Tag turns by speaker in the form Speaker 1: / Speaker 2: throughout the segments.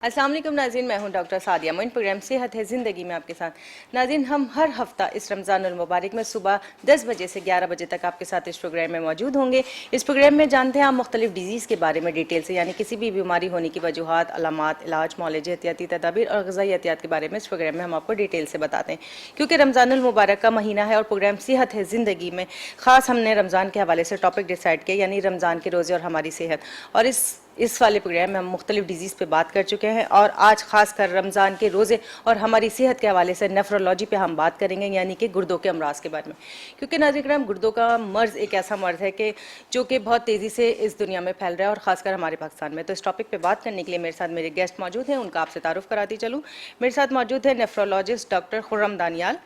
Speaker 1: अस्सलाम वालेकुम नाज़रीन, मैं हूं डॉक्टर सादिया मोइन। प्रोग्राम सेहत है ज़िंदगी में आपके साथ। नाज़रीन, हम हर हफ्ता इस रमज़ानुल मुबारक में सुबह 10 बजे से 11 बजे तक आपके साथ इस प्रोग्राम में मौजूद होंगे। इस प्रोग्राम में जानते हैं आप मुख्तलिफ डिजीज़ के बारे में डिटेल से, यानी किसी भी बीमारी होने की वजूहात, अलामात, इलाज, मौलज, एहतियाती तदाबीर और ग़िज़ाई एहतियात के बारे में इस प्रोग्राम में हम आपको डिटेल से बताते हैं। क्योंकि रमज़ानुल मुबारक का महीना है और प्रोग्राम सेहत है ज़िंदगी में ख़ास हमने रमज़ान के हवाले से टॉपिक डिसाइड किया, यानी रमज़ान के रोज़े और हमारी सेहत। और इस वाले प्रोग्राम में हम मुख्तलिफ डिजीज़ पे बात कर चुके हैं और आज खासकर रमज़ान के रोज़े और हमारी सेहत के हवाले से नेफ्रोलॉजी पे हम बात करेंगे, यानी कि गुर्दों के अमराज के बारे में। क्योंकि नाज़रीन, गुर्दों का मर्ज़ एक ऐसा मर्ज़ है कि जो कि बहुत तेज़ी से इस दुनिया में फैल रहा है और ख़ासकर हमारे पाकिस्तान में। तो इस टॉपिक पर बात करने के लिए मेरे साथ मेरे गेस्ट मौजूद हैं, उनका आपसे तारुफ़ कराती चलूँ। मेरे साथ मौजूद है नेफ्रोलॉजिस्ट डॉक्टर खुर्रम दानियाल,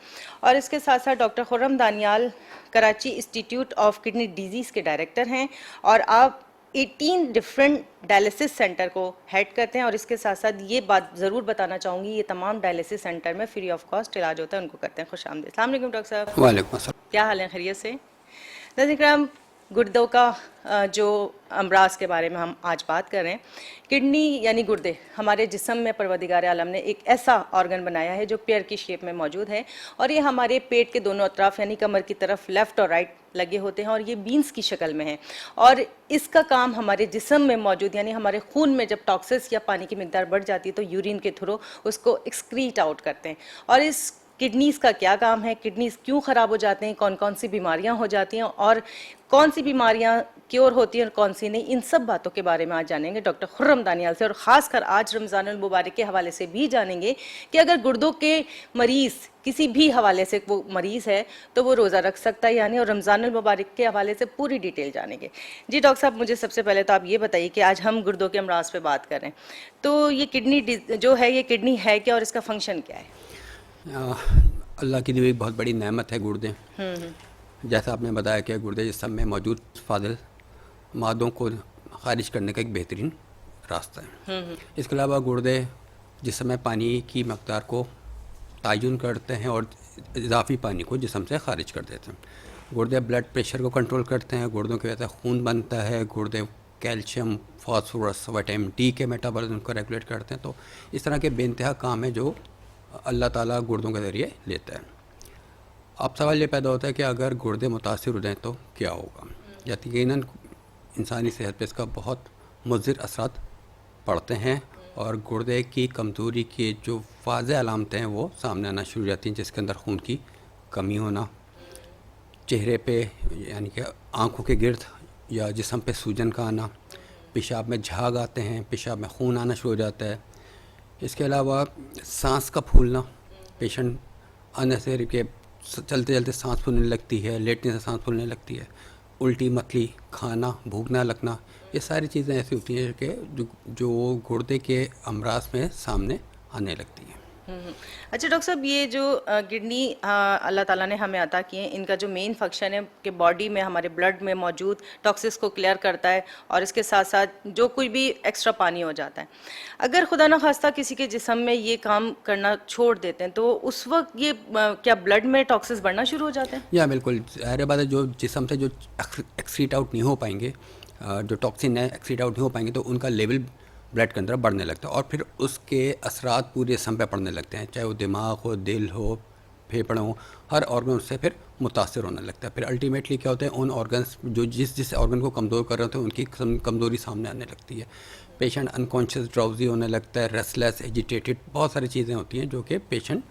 Speaker 1: और इसके साथ साथ doctor Khurram Daniyal Karachi institute of kidney disease के डायरेक्टर हैं और आप 18 डिफरेंट डायलिसिस सेंटर को हेड करते हैं। और इसके साथ साथ ये बात ज़रूर बताना चाहूँगी, ये तमाम डायलिसिस सेंटर में फ्री ऑफ कॉस्ट इलाज होता है, उनको करते हैं। खुशामदीद। अस्सलाम वालेकुम डॉक्टर साहब।
Speaker 2: वालेकुम अस्सलाम।
Speaker 1: क्या हाल है, खैरियत से? नाज़रीन, गुर्दों का जो अमराज के बारे में हम आज बात कर रहे हैं। किडनी यानी गुर्दे हमारे जिस्म में परवरदिगार आलम ने एक ऐसा ऑर्गन बनाया है जो पेयर की शेप में मौजूद है, और ये हमारे पेट के दोनों अतराफ यानी कमर की तरफ लेफ़्ट और राइट लगे होते हैं, और ये बीन्स की शक्ल में है। और इसका काम हमारे जिस्म में मौजूद यानी हमारे खून में जब टॉक्सिस या पानी की मिकदार बढ़ जाती है तो यूरिन के थ्रू उसको एक्सक्रीट आउट करते हैं। और इस किडनीज़ का क्या काम है, किडनीज़ क्यों ख़राब हो जाते हैं, कौन कौन सी बीमारियां हो जाती हैं और कौन सी बीमारियां क्योर होती हैं और कौन सी नहीं, इन सब बातों के बारे में आज जानेंगे डॉक्टर खुर्रम दानियाल से। और ख़ासकर आज रमज़ानुल मुबारक के हवाले से भी जानेंगे कि अगर गुर्दों के मरीज़ किसी भी हवाले से वो मरीज़ है तो वो रोज़ा रख सकता है यानी, और रमज़ानुल मुबारक के हवाले से पूरी डिटेल जानेंगे। जी डॉक्टर साहब, मुझे सबसे पहले तो आप ये बताइए कि आज हम गुर्दों के अमराज पे बात कर रहे हैं, तो ये किडनी जो है, ये किडनी है क्या और इसका फंक्शन क्या है?
Speaker 2: अल्लाह की दी हुई बहुत बड़ी नेमत है गुर्दे। जैसा आपने बताया कि गुर्दे जिस्म में मौजूद फाजिल मादों को खारिज करने का एक बेहतरीन रास्ता है। इसके अलावा गुर्दे जिस्म में पानी की मकदार को तयन करते हैं और इजाफी पानी को जिस्म से खारिज कर देते हैं। गुर्दे ब्लड प्रेशर को कंट्रोल करते हैं, गुर्दों की वजह से खून बनता है, गुर्दे कैल्शियम, फास्फोरस, विटामिन डी के मेटाबॉलिज्म को रेगुलेट करते हैं। तो इस तरह के बेइंतहा काम है जो अल्लाह ताला गुर्दों के ज़रिए लेता है। अब सवाल ये पैदा होता है कि अगर गुर्दे मुतासिर हो जाएँ तो क्या होगा। यकीनन इंसानी सेहत पे इसका बहुत मुज़िर असरात पड़ते हैं और गुर्दे की कमज़ोरी की जो वाज़ेह अलामतें हैं वो सामने आना शुरू हो जाती हैं, जिसके अंदर खून की कमी होना, चेहरे पे यानी कि आँखों के गिर्द या जिस्म पे सूजन का आना, पेशाब में झाग आते हैं, पेशाब में खून आना शुरू हो जाता है। इसके अलावा सांस का फूलना, पेशेंट अननेसेसरी के चलते चलते सांस फूलने लगती है, लेटने से सांस फूलने लगती है, उल्टी मतली खाना, भूख ना लगना, ये सारी चीज़ें ऐसी होती हैं कि जो गुर्दे के अमराज में सामने आने लगती हैं।
Speaker 1: अच्छा डॉक्टर साहब, ये जो किडनी अल्लाह ताला ने हमें अता किए हैं, इनका जो मेन फंक्शन है कि बॉडी में हमारे ब्लड में मौजूद टॉक्सिस को क्लियर करता है और इसके साथ साथ जो कोई भी एक्स्ट्रा पानी हो जाता है, अगर खुदा न खास्ता किसी के जिस्म में ये काम करना छोड़ देते हैं तो उस वक्त ये क्या ब्लड में टॉक्सिस बढ़ना शुरू हो जाते हैं?
Speaker 2: या बिल्कुल, ज़ाहिर बात है, जो जिस्म से जो एक्सक्रीट आउट नहीं हो पाएंगे, जो टॉक्सिन है एक्सक्रीट आउट नहीं हो पाएंगे, तो उनका लेवल ब्लड के अंदर बढ़ने लगता है और फिर उसके असरात पूरे जिस्म पे पड़ने लगते हैं, चाहे वो दिमाग हो, दिल हो, फेफड़े हो, हर ऑर्गन उससे फिर मुतासर होने लगता है। फिर अल्टीमेटली क्या होता है, उन ऑर्गन्स जो जिस ऑर्गन को कमज़ोर कर रहे होते हैं उनकी कमज़ोरी सामने आने लगती है। पेशेंट अनकॉन्शियस, ड्राउजी होने लगता है, रेस्टलेस, एजिटेटेड, बहुत सारी चीज़ें होती हैं जो कि पेशेंट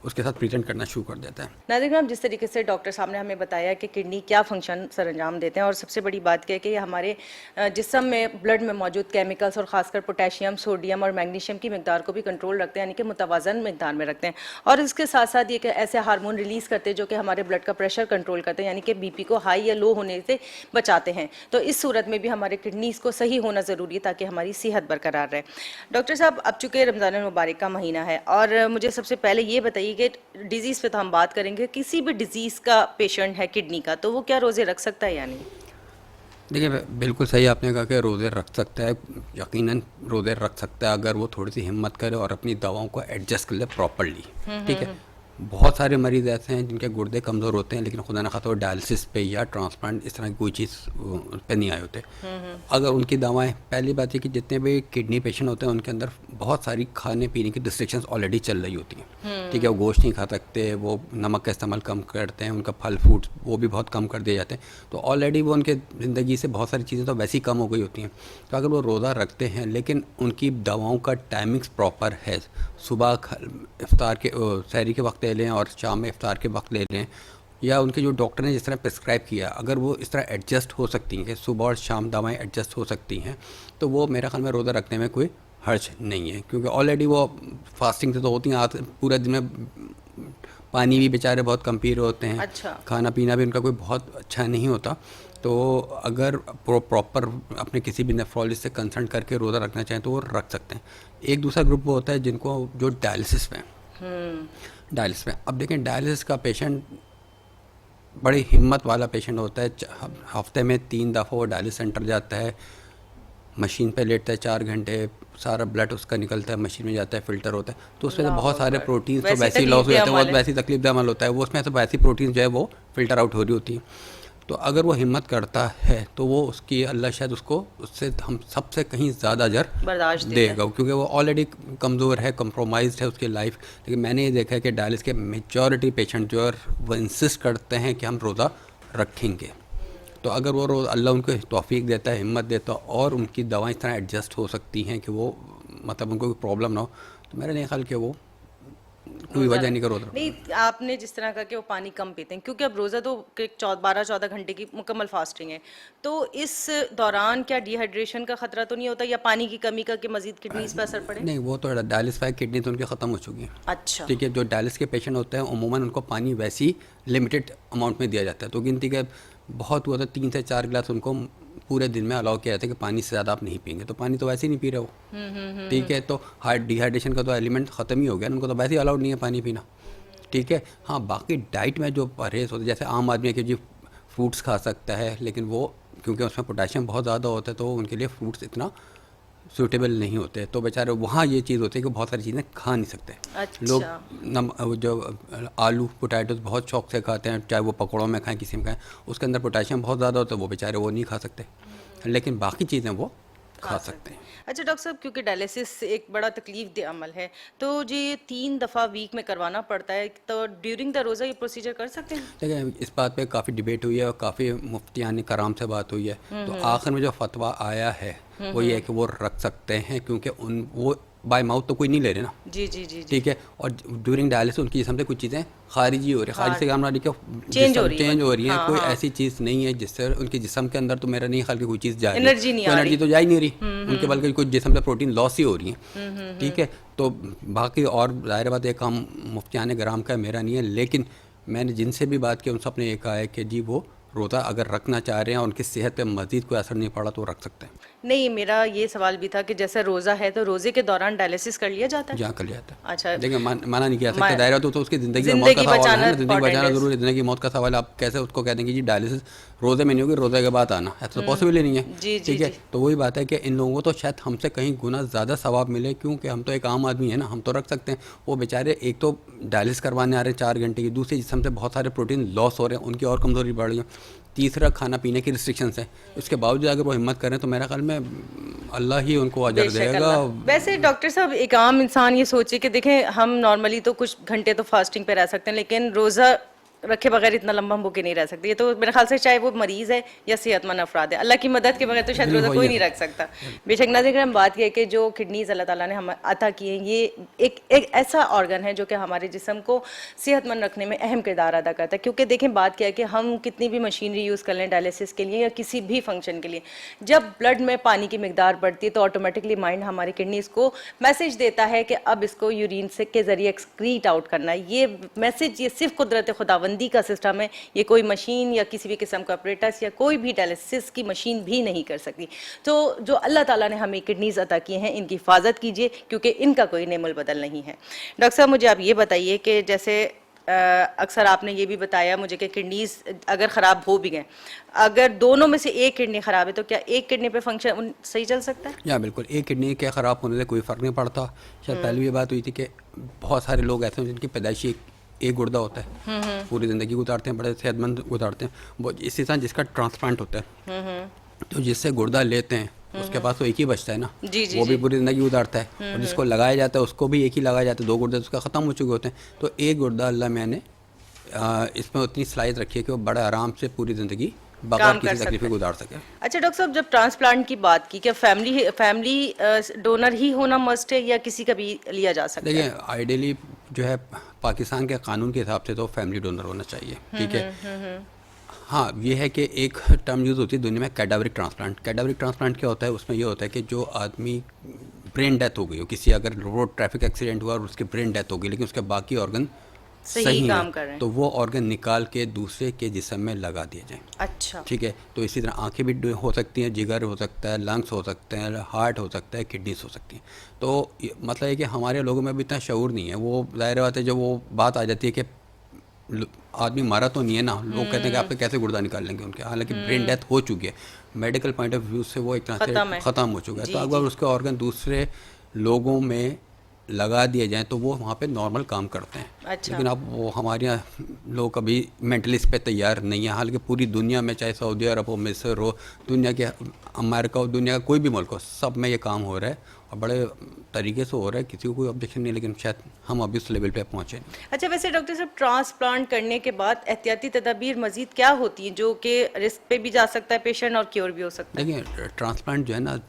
Speaker 2: उसके साथ प्रेजेंट करना शुरू कर देता है।
Speaker 1: नाज़रीन, जिस तरीके से डॉक्टर साहब ने हमें बताया कि किडनी क्या फंक्शन सर अंजाम देते हैं, और सबसे बड़ी बात क्या है कि ये हमारे जिस्म में ब्लड में मौजूद केमिकल्स और ख़ासकर पोटेशियम, सोडियम और मैग्नीशियम की मिकदार को भी कंट्रोल रखते हैं, यानी कि मुतवाज़न मिकदार में रखते हैं। और इसके साथ साथ ये ऐसे हार्मोन रिलीज़ करते हैं जो कि हमारे ब्लड का प्रेशर कंट्रोल करते हैं, यानी कि बीपी को हाई या लो होने से बचाते हैं। तो इस सूरत में भी हमारे किडनीज़ को सही होना ज़रूरी है ताकि हमारी सेहत बरकरार रहे। डॉक्टर साहब, अब चूँकि रमज़ान मुबारक का महीना है, और मुझे सबसे पहले ये बताइए कि डिजीज़ पे तो हम बात करेंगे, किसी भी डिजीज़ का पेशेंट है किडनी का तो वो क्या रोज़े रख सकता है या नहीं?
Speaker 2: देखिए, बिल्कुल सही आपने कहा कि रोज़े रख सकता है, यकीनन रोज़े रख सकता है अगर वो थोड़ी सी हिम्मत करे और अपनी दवाओं को एडजस्ट कर ले प्रॉपरली। ठीक है, बहुत सारे मरीज़ ऐसे हैं जिनके गुर्दे कमज़ोर होते हैं लेकिन खुदा न खास्ता वो डायलिसिस पे या ट्रांसप्लांट इस तरह की कोई चीज़ पे नहीं आए होते। अगर उनकी दवाएं, पहली बात है कि जितने भी किडनी पेशेंट होते हैं उनके अंदर बहुत सारी खाने पीने की रिस्ट्रिक्शंस ऑलरेडी चल रही होती हैं। ठीक है, वो गोश्त नहीं खा सकते, वो नमक का इस्तेमाल कम करते हैं, उनका फल फ्रूट वो भी बहुत कम कर दिए जाते हैं। तो ऑलरेडी वो उनके ज़िंदगी से बहुत सारी चीज़ें तो वैसे ही कम हो गई होती हैं। तो अगर वो रोज़ा रखते हैं लेकिन उनकी दवाओं का टाइमिंग्स प्रॉपर है, सुबह इफ्तार के सहरी के वक्त ले लें और शाम में इफ्तार के वक्त ले लें, या उनके जो डॉक्टर ने जिस तरह प्रिस्क्राइब किया, अगर वो इस तरह एडजस्ट हो सकती हैं कि सुबह और शाम दवाएं एडजस्ट हो सकती हैं, तो वो मेरा ख्याल में रोज़ा रखने में कोई हर्ज नहीं है। क्योंकि ऑलरेडी वो फास्टिंग से तो होती हैं, आज पूरे दिन में पानी भी बेचारे बहुत कम पी रहे होते हैं।
Speaker 1: अच्छा।
Speaker 2: खाना पीना भी उनका कोई बहुत अच्छा नहीं होता। तो अगर प्रॉपर अपने किसी भी नेफ्रोलॉजिस्ट से कंसल्ट करके रोज़ा रखना चाहें तो वो रख सकते हैं। एक दूसरा ग्रुप वो होता है जिनको जो डायलिसिस में डायलिसिस में अब देखें, डायलिसिस का पेशेंट बड़ी हिम्मत वाला पेशेंट होता है। हफ्ते में 3 दफ़ा वो डायलिसिस सेंटर जाता है, मशीन पे लेटता है 4 घंटे, सारा ब्लड उसका निकलता है, मशीन में जाता है, फ़िल्टर होता है, तो उसमें तो बहुत सारे प्रोटीन्स तो वैसे ही लॉस हो जाते हैं, बहुत वैसी तकलीफ दे अमल होता है, वो उसमें तो वैसी प्रोटीन जो है वो फ़िल्टर आउट हो रही होती है। तो अगर वो हिम्मत करता है तो वो उसकी अल्लाह शायद उसको उससे हम सबसे कहीं ज़्यादा अजर
Speaker 1: बर्दाश्त
Speaker 2: देगा, क्योंकि वो ऑलरेडी कमज़ोर है, कंप्रोमाइज्ड है उसकी लाइफ। लेकिन मैंने ये देखा है कि डायलिसिस के मेजॉरिटी पेशेंट जो है वो इंसिस्ट करते हैं कि हम रोज़ा रखेंगे। तो अगर वो रोज़ अल्लाह उनको तौफीक देता है, हिम्मत देता है और उनकी दवाएं इस तरह एडजस्ट हो सकती हैं कि वो मतलब उनको कोई प्रॉब्लम ना हो, तो मेरा नहीं ख्याल कि वो कोई वजह नहीं का रोज़ा
Speaker 1: नहीं। आपने जिस तरह का कि वो पानी कम पीते हैं, क्योंकि अब रोज़ा तो 12-14 घंटे की मुकम्मल फास्टिंग है, तो इस दौरान क्या डिहाइड्रेशन का खतरा तो नहीं होता या पानी की कमी का कि मजीद किडनीज पर असर पड़े?
Speaker 2: नहीं, वो तो डायलिसिफाई किडनी तो उनकी ख़त्म हो चुकी है।
Speaker 1: अच्छा।
Speaker 2: ठीक है, जो डायलिसिस के पेशेंट होते हैं उमूमन उनको पानी वैसी लिमिटेड अमाउंट में दिया जाता है। तो गिनती के बहुत हुआ तो 3 से 4 गिलास उनको पूरे दिन में अलाउ किया जाता है कि पानी से ज़्यादा आप नहीं पिएंगे। तो पानी तो वैसे ही नहीं पी रहे हो। ठीक है, तो डिहाइड्रेशन का तो एलिमेंट ख़त्म ही हो गया, उनको तो वैसे ही अलाउड नहीं है पानी पीना। ठीक है, हाँ, बाकी डाइट में जो परहेज़ होता है, जैसे आम आदमी के जी फ्रूट्स खा सकता है, लेकिन वो क्योंकि उसमें पोटेशियम बहुत ज़्यादा होता है तो उनके लिए फ्रूट्स इतना सूटेबल नहीं होते, तो बेचारे वहाँ ये चीज़ होती है कि बहुत सारी चीज़ें खा नहीं सकते।
Speaker 1: अच्छा।
Speaker 2: लोग जो आलू पोटैटोज बहुत शौक से खाते हैं, चाहे वो पकौड़ों में खाएं, किसी में खाएं, उसके अंदर पोटेशियम बहुत ज़्यादा होता है, वो बेचारे वो नहीं खा सकते, लेकिन बाकी चीज़ें वो खा सकते हैं।
Speaker 1: अच्छा डॉक्टर साहब, क्योंकि डायलिसिस एक बड़ा तकलीफ दे अमल है, तो जी 3 दफ़ा वीक में करवाना पड़ता है, तो ड्यूरिंग द रोज़ा ये प्रोसीजर कर सकते हैं?
Speaker 2: देखिए, इस बात पे काफ़ी डिबेट हुई है और काफ़ी मुफ्तियान कराम से बात हुई है। तो आखिर में जो फतवा आया है वो ये है कि वो रख सकते हैं, क्योंकि वो बाय माउथ तो कोई नहीं ले रहे ना।
Speaker 1: जी जी जी जी।
Speaker 2: ठीक है, और ड्यूरिंग डायलिसिस उनकी जिस्म से कुछ चीज़ें खारिजी हो रही है, खारिज से क्या हमारी
Speaker 1: चेंज हो रही है।
Speaker 2: कोई ऐसी चीज़ नहीं है जिससे उनके जिस्म के अंदर, तो मेरा नहीं ख्याल कि कोई चीज़ जा रही है,
Speaker 1: एनर्जी नहीं आ रही,
Speaker 2: एनर्जी तो जा ही नहीं रही उनके, बल्कि कुछ जिस्म से प्रोटीन लॉस ही हो रही है। ठीक है, तो बाकी और ज़ाहिर बात एक हम मुफ्तियान कराम का मेरा नहीं है, लेकिन मैंने जिनसे भी बात की उन सब ने ये कहा है कि जी वो रोज़ा अगर रखना चाह रहे हैं और उनकी सेहत पे मज़ीद कोई असर नहीं पड़ा तो रख सकते हैं।
Speaker 1: नहीं, मेरा ये सवाल भी था कि जैसे रोज़ा है तो रोज़े के दौरान डायलिसिस कर लिया जाता है?
Speaker 2: जहाँ कर लिया जाता है।
Speaker 1: अच्छा।
Speaker 2: देखिए, मना नहीं किया सकता, दायरा तो उसकी ज़िंदगी और मौत
Speaker 1: ज़िंदगी
Speaker 2: का सवाल है ना,
Speaker 1: बचाना
Speaker 2: ज़िंदगी बचाना
Speaker 1: important
Speaker 2: ज़रूरी है, ज़िंदगी मौत का सवाल है। आप कैसे उसको कह देंगे जी डायलिसिस रोज़े में नहीं होगी, रोज़े के बाद आना, ऐसा तो पॉसिबल ही नहीं है।
Speaker 1: जी जी
Speaker 2: ठीक है,
Speaker 1: जी।
Speaker 2: तो वही बात है कि इन लोगों को तो शायद हमसे कहीं गुना ज़्यादा सवाब मिले, क्योंकि हम तो एक आम आदमी है ना, हम तो रख सकते हैं। वो बेचारे एक तो डायलिसिस करवाने आ रहे हैं 4 घंटे की, दूसरी जिस्म से बहुत सारे प्रोटीन लॉस हो रहे हैं, उनकी और कमज़ोरी बढ़ रही है, तीसरा खाना पीने की रिस्ट्रिक्शंस है। उसके बावजूद अगर वो हिम्मत करें तो मेरा ख्याल में अल्लाह ही उनको अजर देगा।
Speaker 1: वैसे डॉक्टर साहब, एक आम इंसान ये सोचे कि देखें, हम नॉर्मली तो कुछ घंटे तो फास्टिंग पे रह सकते हैं, लेकिन रोज़ा रखे बगैर इतना लंबा हम भूखे नहीं रह सकते। ये तो मेरे ख्याल से चाहे वो मरीज़ है या सेहतमंद अफराद है, अल्लाह की मदद के बगैर तो शायद रोज़ा कोई नहीं रख सकता। बेशक ना देखकर हम बात किए कि जो किडनीज अल्लाह ताला ने हमें अता किए हैं, ये एक ऐसा ऑर्गन है जो कि हमारे जिस्म को सेहतमंद रखने में अहम किरदार अदा करता है। क्योंकि देखें, बात क्या है कि हम कितनी भी मशीनरी यूज़ कर लें डायलिसिस के लिए या किसी भी फंक्शन के लिए, जब ब्लड में पानी की मिकदार बढ़ती है तो ऑटोमेटिकली माइंड हमारी किडनीज को मैसेज देता है कि अब इसको यूरिन से के ज़रिए एक्सक्रीट आउट करना है। ये मैसेज, ये सिर्फ कुदरत खुदावंदी का सिस्टम है, ये कोई मशीन या किसी भी किस्म का ऑपरेटर्स या कोई भी डायलिसिस की मशीन भी नहीं कर सकती। तो जो अल्लाह ताला ने हमें किडनीज अता किए हैं, इनकी हिफाजत कीजिए, क्योंकि इनका कोई नेमुल बदल नहीं है। डॉक्टर साहब, मुझे आप ये बताइए कि जैसे अक्सर आपने ये भी बताया मुझे कि किडनीज अगर ख़राब हो भी गए, अगर दोनों में से एक किडनी ख़राब है तो क्या एक किडनी पे फंक्शन सही चल सकता है?
Speaker 2: या बिल्कुल, एक किडनी के ख़राब होने से कोई फ़र्क नहीं पड़ता। शायद पहले भी बात हुई थी कि बहुत सारे लोग ऐसे हैं जिनकी पैदाइशी एक गुर्दा होता है, पूरी ज़िंदगी गुजारते हैं, बड़े सेहतमंद गुजारते हैं। वो इसी तरह जिसका ट्रांसप्लांट होता है, तो जिससे गुर्दा लेते हैं उसके पास तो एक ही बचता है ना,
Speaker 1: जी जी
Speaker 2: वो भी
Speaker 1: जी।
Speaker 2: पूरी ज़िंदगी गुजारता है। और जिसको लगाया जाता है उसको भी एक ही लगाया जाता है, दो गुर्दे उसका ख़त्म हो चुके होते हैं। तो एक गुर्दा अल्लाह मैंने इसमें उतनी सलाहियत रखी है कि वो बड़े आराम से पूरी ज़िंदगी बगैर
Speaker 1: काम कर
Speaker 2: किसी
Speaker 1: सकते
Speaker 2: तकलीफ के
Speaker 1: हैं।
Speaker 2: गुजार सके।
Speaker 1: अच्छा डॉक्टर साहब, जब ट्रांसप्लांट की बात की, क्या फैमिली डोनर ही होना मस्ट है या किसी का भी लिया जा सकता
Speaker 2: देखिए,
Speaker 1: है?
Speaker 2: आइडियली जो है पाकिस्तान के कानून के हिसाब से तो फैमिली डोनर होना चाहिए, ठीक है। हाँ, ये है कि एक टर्म यूज़ होती है दुनिया में, कैडावरिक ट्रांसप्लांट। कैडावरिक ट्रांसप्लांट क्या होता है? उसमें ये होता है कि जो आदमी ब्रेन डेथ हो गई हो, किसी अगर रोड ट्रैफिक एक्सीडेंट हुआ और उसकी ब्रेन डेथ हो गई, लेकिन उसके बाकी ऑर्गन
Speaker 1: सही
Speaker 2: सही
Speaker 1: काम
Speaker 2: हैं,
Speaker 1: कर रहे हैं।
Speaker 2: तो वो ऑर्गन निकाल के दूसरे के जिस्म में लगा दिए जाएँ,
Speaker 1: अच्छा।
Speaker 2: ठीक है। तो इसी तरह आंखें भी हो सकती हैं, जिगर हो सकता है, लंग्स हो सकते हैं, हार्ट हो सकता है, किडनीज हो सकती हैं। तो मतलब है कि हमारे लोगों में भी इतना शऊर नहीं है। वो ज़ाहिर बात है, जब वो बात आ जाती है कि आदमी मारा तो नहीं है ना, लोग कहते हैं कि आपके कैसे गुर्दा निकाल लेंगे उनके, हालांकि ब्रेन डेथ हो चुकी है, मेडिकल पॉइंट ऑफ व्यू से वो एक तरह
Speaker 1: खत्म
Speaker 2: से
Speaker 1: है।
Speaker 2: ख़त्म हो चुका है। तो
Speaker 1: जी
Speaker 2: अगर
Speaker 1: जी।
Speaker 2: उसके ऑर्गन दूसरे लोगों में लगा दिए जाएं तो वो वहाँ पे नॉर्मल काम करते हैं।
Speaker 1: अच्छा।
Speaker 2: लेकिन अब वो हमारे यहाँ लोग अभी मेंटली इस पे तैयार नहीं है। हालांकि पूरी दुनिया में, चाहे सऊदी अरब हो, मिस्र हो, दुनिया के अमेरिका हो, दुनिया का कोई भी मुल्क हो, सब में ये काम हो रहा है और बड़े तरीके से हो रहा है। किसी को कोई ऑब्जेक्शन नहीं है, लेकिन शायद हम अभी उस लेवल पे पहुँचे नहीं।
Speaker 1: अच्छा, वैसे डॉक्टर साहब, ट्रांसप्लांट करने के बाद एहतियाती तदाबीर मजीद क्या होती हैं जो कि रिस्क पे भी जा सकता है पेशेंट और क्योर भी हो सकता है?
Speaker 2: देखिए, ट्रांसप्लांट जो है ना,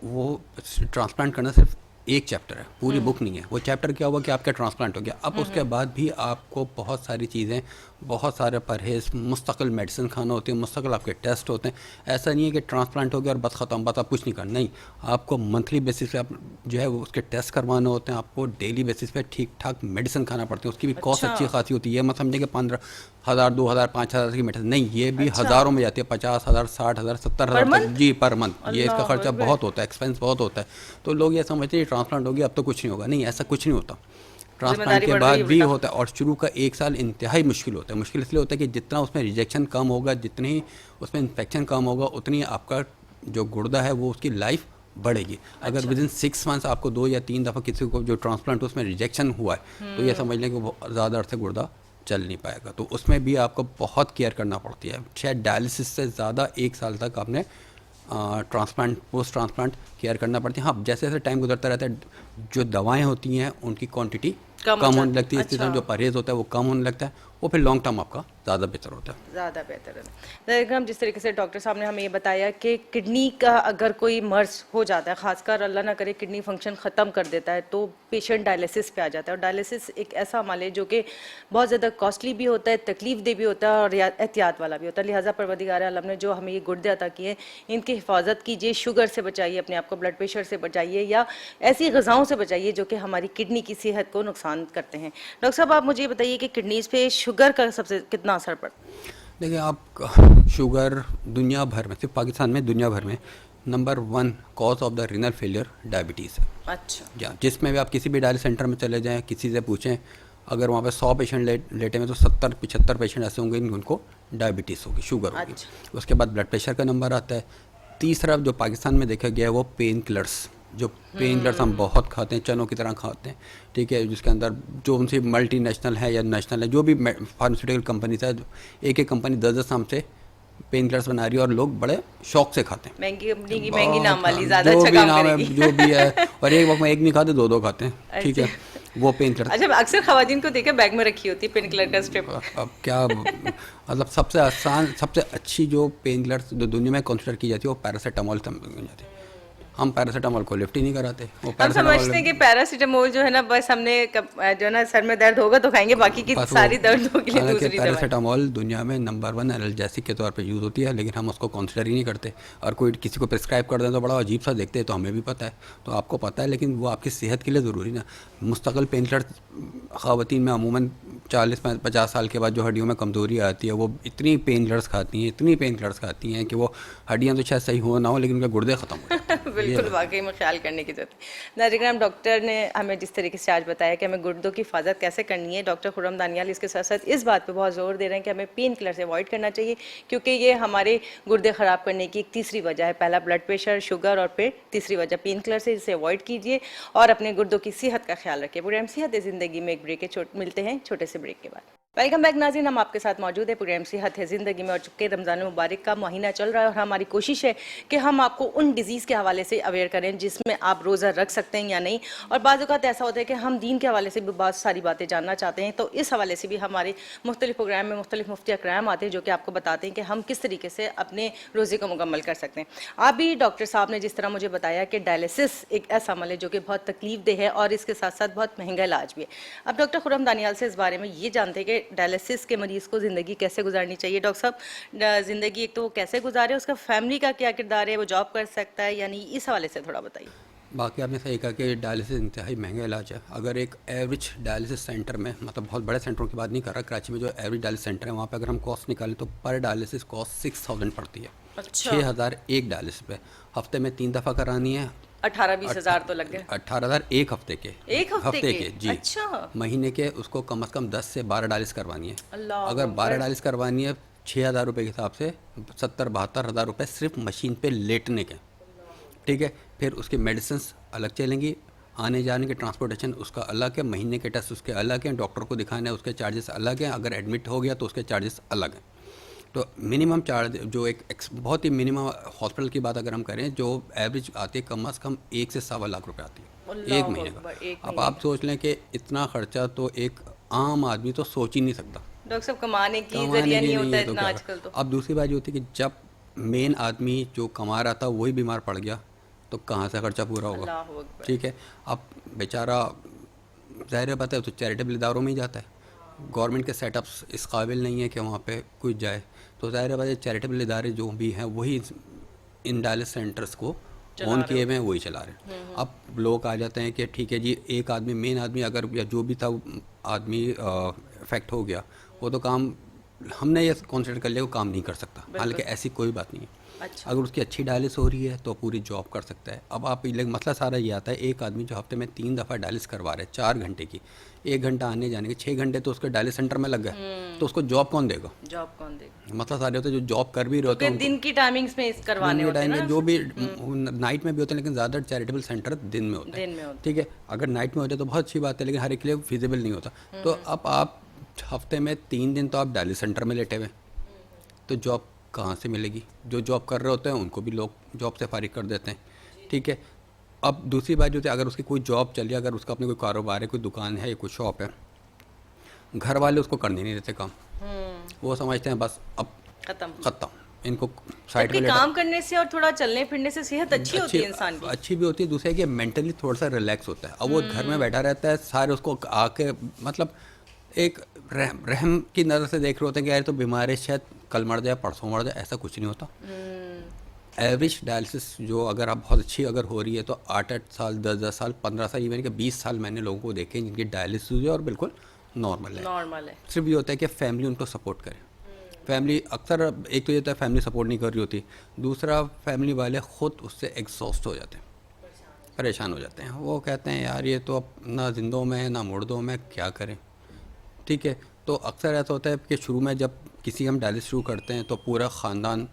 Speaker 2: वो ट्रांसप्लांट करना सिर्फ एक चैप्टर है, पूरी बुक नहीं है। वो चैप्टर क्या हुआ कि आपका ट्रांसप्लांट हो गया, अब उसके बाद भी आपको बहुत सारी चीज़ें, बहुत सारे परहेज़, मुस्तकिल मेडिसिन खाना होती है, मुस्तकिल आपके टेस्ट होते हैं। ऐसा नहीं है कि ट्रांसप्लांट हो गया और बस ख़त्म, बस आप कुछ नहीं करना। नहीं, आपको मंथली बेसिस पे आप जो है वो उसके टेस्ट करवाने होते हैं, आपको डेली बेसिस पे ठीक ठाक मेडिसिन खाना पड़ती है। उसकी भी कॉस्ट
Speaker 1: अच्छा।
Speaker 2: अच्छी खासी होती है। मत समझे कि 15,000, 2,000, 5,000 की मेडिसिन नहीं, ये भी
Speaker 1: अच्छा।
Speaker 2: हज़ारों में जाती है, 50,000, 60,000,
Speaker 1: पर
Speaker 2: 70,000 तक।
Speaker 1: मंथ?
Speaker 2: जी, पर मंथ ये इसका
Speaker 1: अल्लाह
Speaker 2: खर्चा
Speaker 1: अकबर।
Speaker 2: बहुत होता है, एक्सपेंस बहुत होता है। तो लोग ये समझते हैं ट्रांसप्लांट हो गया अब तो कुछ नहीं होगा। नहीं, ऐसा कुछ नहीं होता। ट्रांसप्लांट
Speaker 1: जिम्मेदारी
Speaker 2: के
Speaker 1: बढ़ रही
Speaker 2: बाद
Speaker 1: है
Speaker 2: भी
Speaker 1: उल्टा।
Speaker 2: होता है, और शुरू का एक साल इंतहाई मुश्किल होता है। मुश्किल इसलिए होता है कि जितना उसमें रिजेक्शन कम होगा, जितनी उसमें इन्फेक्शन कम होगा, उतनी आपका जो गुर्दा है वो उसकी लाइफ बढ़ेगी। अगर
Speaker 1: अच्छा।
Speaker 2: विद इन 6 मंथ्स आपको 2 या 3 दफ़ा किसी को जो ट्रांसप्लांट उसमें रिजेक्शन हुआ है, तो ये समझ लें कि वो ज़्यादा अरसे गुर्दा चल नहीं पाएगा। तो उसमें भी आपको बहुत केयर करना पड़ती है। शायद डायलिसिस से ज़्यादा 1 साल तक आपने ट्रांसप्लांट, पोस्ट ट्रांसप्लांट केयर करना पड़ती है। हाँ, जैसे जैसे टाइम गुजरता रहता है, जो दवाएं होती हैं उनकी क्वांटिटी
Speaker 1: कम
Speaker 2: कम
Speaker 1: हो
Speaker 2: होने
Speaker 1: जाती
Speaker 2: लगती है। इसी तरह
Speaker 1: अच्छा।
Speaker 2: जो परहेज़ होता है वो कम होने लगता है, वो फिर लॉन्ग टर्म आपका ज़्यादा बेहतर होता है।
Speaker 1: ज़्यादा बेहतर है। हम जिस तरीके से डॉक्टर साहब ने हमें ये बताया कि किडनी का अगर कोई मर्ज हो जाता है, खासकर अल्लाह ना करे किडनी फंक्शन ख़त्म कर देता है, तो पेशेंट डायलिसिस पे आ जाता है। और डायलिसिस एक ऐसा अमल है जो कि बहुत ज़्यादा कॉस्टली भी होता है, तकलीफ दे भी होता है और एहतियात वाला भी होता है। लिहाजा परवरदिगार आलम ने जो हमें ये गुर्दे अता किए, इनकी हिफाजत कीजिए, शुगर से बचाइए अपने आप को, ब्लड प्रेशर से बचाइए या ऐसी ग़िज़ाओं से बचाइए जो कि हमारी किडनी की सेहत को नुकसान करते हैं। डॉक्टर साहब, आप मुझे ये बताइए कि किडनीज़ पे शुगर का सबसे कितना असर पड़ता है?
Speaker 2: देखिए, आप शुगर दुनिया भर में, सिर्फ पाकिस्तान में, दुनिया भर में number 1 cause of the renal failure diabetes है।
Speaker 1: अच्छा।
Speaker 2: या जिसमें भी आप किसी भी डायलिसिस सेंटर में चले जाएं, किसी से पूछें, अगर वहाँ पे 100 पेशेंट लेटे हैं तो 70-75 पेशेंट ऐसे होंगे उनको डायबिटीज़ होगी, शुगर होगी।
Speaker 1: अच्छा।
Speaker 2: उसके बाद ब्लड प्रेशर का नंबर आता है। तीसरा जो पाकिस्तान में देखा गया है वो पेन किलर्स, जो पेन किलर्स हम बहुत खाते हैं, चनों की तरह खाते हैं, ठीक है, जिसके अंदर जो उनसे मल्टी नेशनल है या नेशनल है, जो भी फार्मास्यूटिकल कंपनीज है, एक एक कंपनी 10-10 नाम से पेन किलर्स बना रही है और लोग बड़े शौक से खाते हैं।
Speaker 1: महंगी कंपनी की महंगी नाम
Speaker 2: बहुत,
Speaker 1: वाली ज़्यादा
Speaker 2: जो
Speaker 1: अच्छा
Speaker 2: भी
Speaker 1: काम
Speaker 2: नाम है,
Speaker 1: करेगी।
Speaker 2: जो भी है, और एक वक्त में एक नहीं खाते, दो खाते हैं, ठीक है, वो पेन किलर।
Speaker 1: अच्छा, अक्सर खवातीन को देखा बैग में रखी होती है पेन किलर का स्ट्रिप।
Speaker 2: अब क्या मतलब सबसे आसान, सबसे अच्छी जो पेन किलर जो दुनिया में कंसिडर की जाती है वो पैरासीटामोल जाती है। हम पैरासीटामोल को लिफ्ट ही नहीं कराते। वो
Speaker 1: हम समझते हैं कि पैरासीटामोल जो है ना, बस हमने जो है ना सर में दर्द होगा तो खाएंगे, बाकी की
Speaker 2: बस
Speaker 1: सारी दर्दों के लिए
Speaker 2: हालांकि
Speaker 1: दूसरी दवाई।
Speaker 2: पैरासीटामोल दुनिया में नंबर 1 एनाल्जेसिक के तौर पे यूज़ होती है, लेकिन हम उसको कंसिडर ही नहीं करते। और कोई किसी को प्रिस्क्राइब कर दें तो बड़ा अजीब सा देखते हैं। तो हमें भी पता है, तो आपको पता है, लेकिन वो आपकी सेहत के लिए ज़रूरी ना। मुस्तकिल पेन किलर ख़वातीन में अमूमन 40-50 साल के बाद जो हड्डियों में कमज़ोरी आती है, वो इतनी पेन किलर्स खाती हैं, इतनी पेन किलर्स खाती हैं कि वो हड्डियाँ तो शायद सही हो ना हो, लेकिन उनके गुर्दे ख़त्म हो जाते हैं।
Speaker 1: बिल्कुल, वाकई में ख्याल करने की जरूरत है। नाज़रीन, डॉक्टर ने हमें जिस तरीके से आज बताया कि हमें गुर्दों की हिफाजत कैसे करनी है, डॉक्टर खुर्रम दानियाल इसके साथ साथ इस बात पे बहुत ज़ोर दे रहे हैं कि हमें पेन किलर से अवॉइड करना चाहिए, क्योंकि ये हमारे गुर्दे ख़राब करने की एक तीसरी वजह है। पहला ब्लड प्रेशर, शुगर, और फिर तीसरी वजह पेन किलर से। इसे अवॉइड कीजिए और अपने गुर्दों की सेहत का ख्याल रखिए। प्रोग्राम सेहत ज़िंदगी में एक ब्रेक है, मिलते हैं छोटे से से ब्रेक के बाद। वेलकम बैक नाज़रीन, हम आपके साथ मौजूद है प्रोग्राम सेहत है ज़िंदगी में। और चूँकि रमज़ान मुबारक का महीना चल रहा है और हमारी कोशिश है कि हम आपको उन डिज़ीज़ के हवाले से अवेयर करें जिसमें आप रोज़ा रख सकते हैं या नहीं। और बाज़ औक़ात ऐसा होता है कि हम दीन के हवाले से भी बहुत सारी बातें जानना चाहते हैं, तो इस हवाले से भी हमारे मुख्तलिफ प्रोग्राम में मुख्तलिफ मुफ्ती अकराम आते हैं जो कि आपको बताते हैं कि हम किस तरीके से अपने रोज़े को मुकम्मल कर सकते हैं। आप भी डॉक्टर साहब ने जिस तरह मुझे बताया कि डायलिसिस एक ऐसा अमल है जो कि बहुत तकलीफ देह है और इसके साथ साथ बहुत महंगा इलाज भी है। अब डॉक्टर खुर्रम दानियाल से इस बारे में ये जानते हैं कि डायलिसिस के मरीज को ज़िंदगी कैसे गुजारनी चाहिए। डॉक्टर साहब, ज़िंदगी एक तो वो कैसे गुजारे, उसका फैमिली का क्या किरदार है, वो जॉब कर सकता है यानी, इस हवाले से थोड़ा बताइए।
Speaker 2: बाकी आपने सही कहा कि डायलिसिस इंतहाई महंगा इलाज है। अगर एक एवरेज डायलिसिस सेंटर में, मतलब बहुत बड़े सेंटरों की बात नहीं कर रहा, कराची में जो एवरेज डायलिसिस सेंटर है वहाँ पे अगर हम कॉस्ट निकालें तो पर डायलिसिस कॉस्ट 6000 पड़ती है।
Speaker 1: अच्छा।
Speaker 2: 6000 एक डायलिसिस पे, हफ्ते में 3 दफ़ा करानी है।
Speaker 1: 18-20 हज़ार तो लग गए।
Speaker 2: 18,000 एक हफ्ते के।
Speaker 1: एक हफ्ते के
Speaker 2: जी।
Speaker 1: अच्छा।
Speaker 2: महीने के उसको कम से कम 10 से 12 डायलिस करवानी है।
Speaker 1: अल्लाह
Speaker 2: अगर 12
Speaker 1: अकबर।
Speaker 2: डायलिस करवानी है 6,000 रुपये के हिसाब से 70-72 हज़ार रुपये सिर्फ मशीन पे लेटने के। ठीक है, फिर उसकी मेडिसिन अलग चलेंगी, आने जाने के ट्रांसपोर्टेशन उसका अलग है, महीने के टेस्ट उसके अलग हैं, डॉक्टर को दिखाना है उसके चार्जेस अलग हैं, अगर एडमिट हो गया तो उसके चार्जेस अलग हैं। तो मिनिमम चार्ज जो बहुत ही मिनिमम हॉस्पिटल की बात अगर हम करें, जो एवरेज आती है कम से कम 1 से सवा लाख रुपए आती है एक महीने का। अब आप सोच लें कि इतना खर्चा तो एक आम आदमी तो सोच ही नहीं सकता।
Speaker 1: डॉक्टर साहब, कमाने की जरिया नहीं होता
Speaker 2: तो
Speaker 1: इतना
Speaker 2: क्या।
Speaker 1: आजकल तो।
Speaker 2: अब दूसरी बात ये होती है कि जब मेन आदमी जो कमा रहा था वही बीमार पड़ गया तो कहाँ से खर्चा पूरा होगा।
Speaker 1: अल्लाह अकबर।
Speaker 2: ठीक है, अब बेचारा ज़ाहिर बात है तो चैरिटेबल इदारों में ही जाता है। गवर्नमेंट के सेटअप्स इस काबिल नहीं है कि वहाँ पे कुछ जाए, तो ज़ाहिर बात है चैरिटेबल इदारे जो भी हैं वही इन डायलिसिस सेंटर्स को ऑन किए हुए हैं, वही चला रहे हैं। अब लोग आ जाते हैं कि ठीक है जी, एक आदमी मेन आदमी अगर या जो भी था आदमी इफेक्ट हो गया, वो तो काम हमने ये कॉन्सिडर कर लिया वो काम नहीं कर सकता। हालांकि ऐसी कोई बात नहीं है।
Speaker 1: अच्छा।
Speaker 2: अगर उसकी अच्छी डायलिस हो रही है तो पूरी जॉब कर सकता है। अब आप मसला सारा ये आता है, एक आदमी जो हफ्ते में 3 दफ़ा डायलिस करवा रहे हैं 4 घंटे की, 1 घंटा आने जाने के 6 घंटे तो उसके डायलिस सेंटर में लग गए, तो उसको जॉब कौन देगा?
Speaker 1: जॉब कौन देगा?
Speaker 2: मसला सारे होते हैं जो जॉब कर भी रहे होते हैं,
Speaker 1: दिन की टाइमिंग्स में इस करवाने होते हैं ना,
Speaker 2: जो भी नाइट में भी होते हैं, लेकिन ज़्यादा चैरिटेबल सेंटर दिन में होते हैं।
Speaker 1: दिन में होते।
Speaker 2: ठीक है, अगर नाइट में होते तो बहुत अच्छी बात है, लेकिन हर एक के लिए फिजिबल नहीं होता। तो अब आप हफ्ते में 3 दिन तो आप डायलिस सेंटर में लेटे हुए, तो जॉब कहाँ से मिलेगी? जो जॉब कर रहे होते हैं उनको भी लोग जॉब से फारिग कर देते हैं। ठीक है, अब दूसरी बात जो है, अगर उसकी कोई जॉब चली, अगर उसका अपने कोई कारोबार है, कोई दुकान है या कोई शॉप है, घर वाले उसको करने नहीं देते काम। वो समझते हैं बस अब खत्म, इनको साइड में
Speaker 1: काम करने से और थोड़ा चलने फिरने से सेहत अच्छी होती है इंसान की।
Speaker 2: अच्छी भी होती है, दूसरा है कि मेंटली थोड़ा सा रिलैक्स होता है। अब वो घर में बैठा रहता है, सारे उसको आके मतलब एक रहम की नज़र से देख रहे होते हैं कि यार तो बीमार है, शायद कल मर जाए परसों मर जाए, ऐसा कुछ नहीं होता। एवरेज डायलिसिस जो अगर आप बहुत अच्छी अगर हो रही है तो 8-8 साल 10-10 साल 15 साल इवन के 20 साल मैंने लोगों को देखे जिनकी डायलिसिस हुई है और बिल्कुल नॉर्मल है। सिर्फ ये होता है कि फैमिली उनको सपोर्ट करे। फैमिली अक्सर, एक तो ये होता है फैमिली सपोर्ट नहीं कर रही होती, दूसरा फैमिली वाले ख़ुद उससे एग्जॉस्ट हो जाते हैं, परेशान हो जाते हैं। वो कहते हैं यार ये तो अब ना जिंदों में है ना मुर्दों में, क्या करें। ठीक है, तो अक्सर ऐसा होता है कि शुरू में जब किसी हम डायलिसिस शुरू करते हैं तो पूरा ख़ानदान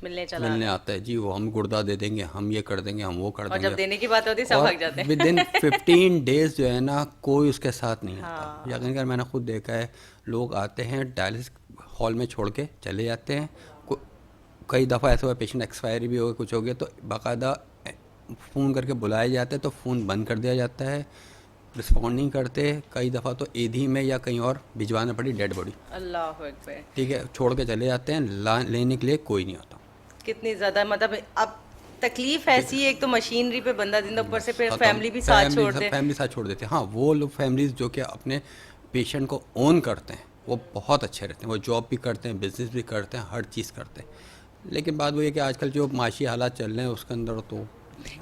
Speaker 2: मिलने आता है, जी वो हम गुर्दा दे देंगे, हम ये कर देंगे, हम वो कर देंगे, और
Speaker 1: जब देने की बात होती है सब भाग जाते हैं।
Speaker 2: विदिन 15 डेज जो है ना कोई उसके साथ नहीं आता। यकीन कर मैंने खुद देखा है, लोग आते हैं डायलिसिस हॉल में छोड़ के चले जाते हैं। कई दफ़ा ऐसा हुआ पेशेंट एक्सपायर भी हो गया, कुछ हो गया, तो बाकायदा फ़ोन करके बुलाया जाता है तो फ़ोन बंद कर दिया जाता है, रिस्पॉन्ड नहीं करते। कई दफ़ा तो एधी में या कहीं और भिजवाना पड़ी डेड बॉडी।
Speaker 1: अल्लाह अकबर। ठीक
Speaker 2: है, छोड़ के चले जाते हैं, लेने के लिए कोई नहीं आता।
Speaker 1: कितनी ज़्यादा मतलब अब तकलीफ ऐसी है, एक तो मशीनरी पे बंदा जिंदा, ऊपर से फिर फैमिली भी साथ छोड़ देते हैं। हाँ, वो लोग फैमिलीज जो कि अपने पेशेंट को ओन करते हैं वो बहुत अच्छे रहते हैं, वो जॉब भी करते हैं, बिजनेस भी करते हैं, हर चीज़ करते हैं। लेकिन बात वो ये कि आजकल जो माशी हालात चल रहे हैं उसके अंदर तो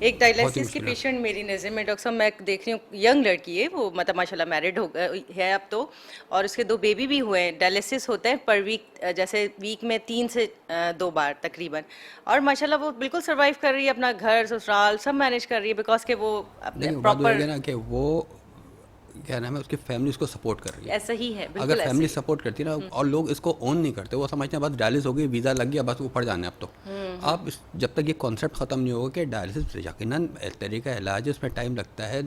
Speaker 1: एक डायलिसिस की पेशेंट मेरी नज़र में डॉक्टर साहब मैं देख रही हूँ, यंग लड़की है वो, मतलब माशाल्लाह मैरिड हो है अब तो, और उसके 2 बेबी भी हुए हैं। डायलिसिस होता है पर वीक, जैसे वीक में 3 से 2 बार तकरीबन, और माशाल्लाह वो बिल्कुल सर्वाइव कर रही है, अपना घर ससुराल सब मैनेज कर रही है, बिकॉज के वो अपने प्रॉपर
Speaker 2: ना कि वो क्या नाम है उसकी फैमिली उसको सपोर्ट कर रही है।
Speaker 1: ऐसा ही है,
Speaker 2: अगर फैमिली सपोर्ट करती है ना, और लोग इसको ओन नहीं करते, वो समझते हैं बस डायलिसिस हो गई, वीज़ा लग गया, बस ऊपर जाना है। अब तो आप जब तक ये कॉन्सेप्ट ख़त्म नहीं होगा कि डायलिसिस यकीनन तरीका इलाज है, उसमें टाइम लगता है,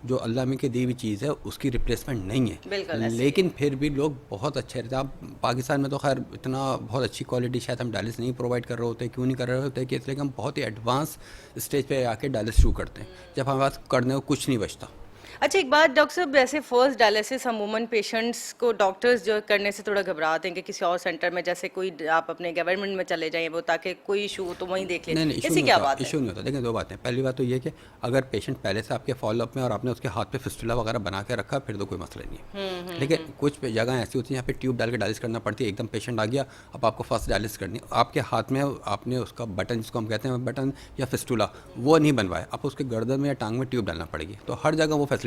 Speaker 2: जो अल्लाह में की दी हुई चीज़ है उसकी रिप्लेसमेंट नहीं है।
Speaker 1: बिल्कुल ऐसे ही
Speaker 2: लेकिन फिर भी लोग बहुत अच्छे रहते हैं। आप पाकिस्तान में तो खैर इतना बहुत अच्छी क्वालिटी शायद हम डायलिसिस नहीं प्रोवाइड कर रहे होते। क्यों नहीं कर रहे होते कि इसलिए कि हम बहुत ही एडवांस स्टेज पे आके डायलिसिस शुरू करते हैं, जब हमारे पास करने को कुछ नहीं बचता।
Speaker 1: अच्छा, एक बात डॉक्टर साहब, वैसे फर्स्ट डायलिसिस अमूमन पेशेंट्स को डॉक्टर्स जो करने से थोड़ा घबराते हैं कि किसी और सेंटर में, जैसे कोई आप अपने गवर्नमेंट में चले जाइए वो, ताकि कोई इशू हो तो वहीं देख
Speaker 2: नहीं
Speaker 1: लें,
Speaker 2: नहीं, इशू
Speaker 1: ऐसी
Speaker 2: नहीं
Speaker 1: क्या
Speaker 2: होता,
Speaker 1: बात है?
Speaker 2: इशू नहीं होता। देखिए, दो बातें। पहली बात तो ये कि अगर पेशेंट पहले से आपके फॉलोअप में और आपने उसके हाथ पे फिस्टुला वगैरह बना के रखा, फिर तो कोई मसला नहीं है। लेकिन कुछ जगह ऐसी होती है यहाँ पे ट्यूब डाल के डायलिसिस करना पड़ती है। एकदम पेशेंट आ गया, अब आपको फर्स्ट डायलिसिस करनी है, आपके हाथ में आपने उसका बटन, जिसको हम कहते हैं बटन या फिस्टुला, वो नहीं बनवाया, आप उसके गर्दन में या टांग में ट्यूब डालना पड़ेगी। तो हर जगह वो फैसिलिटी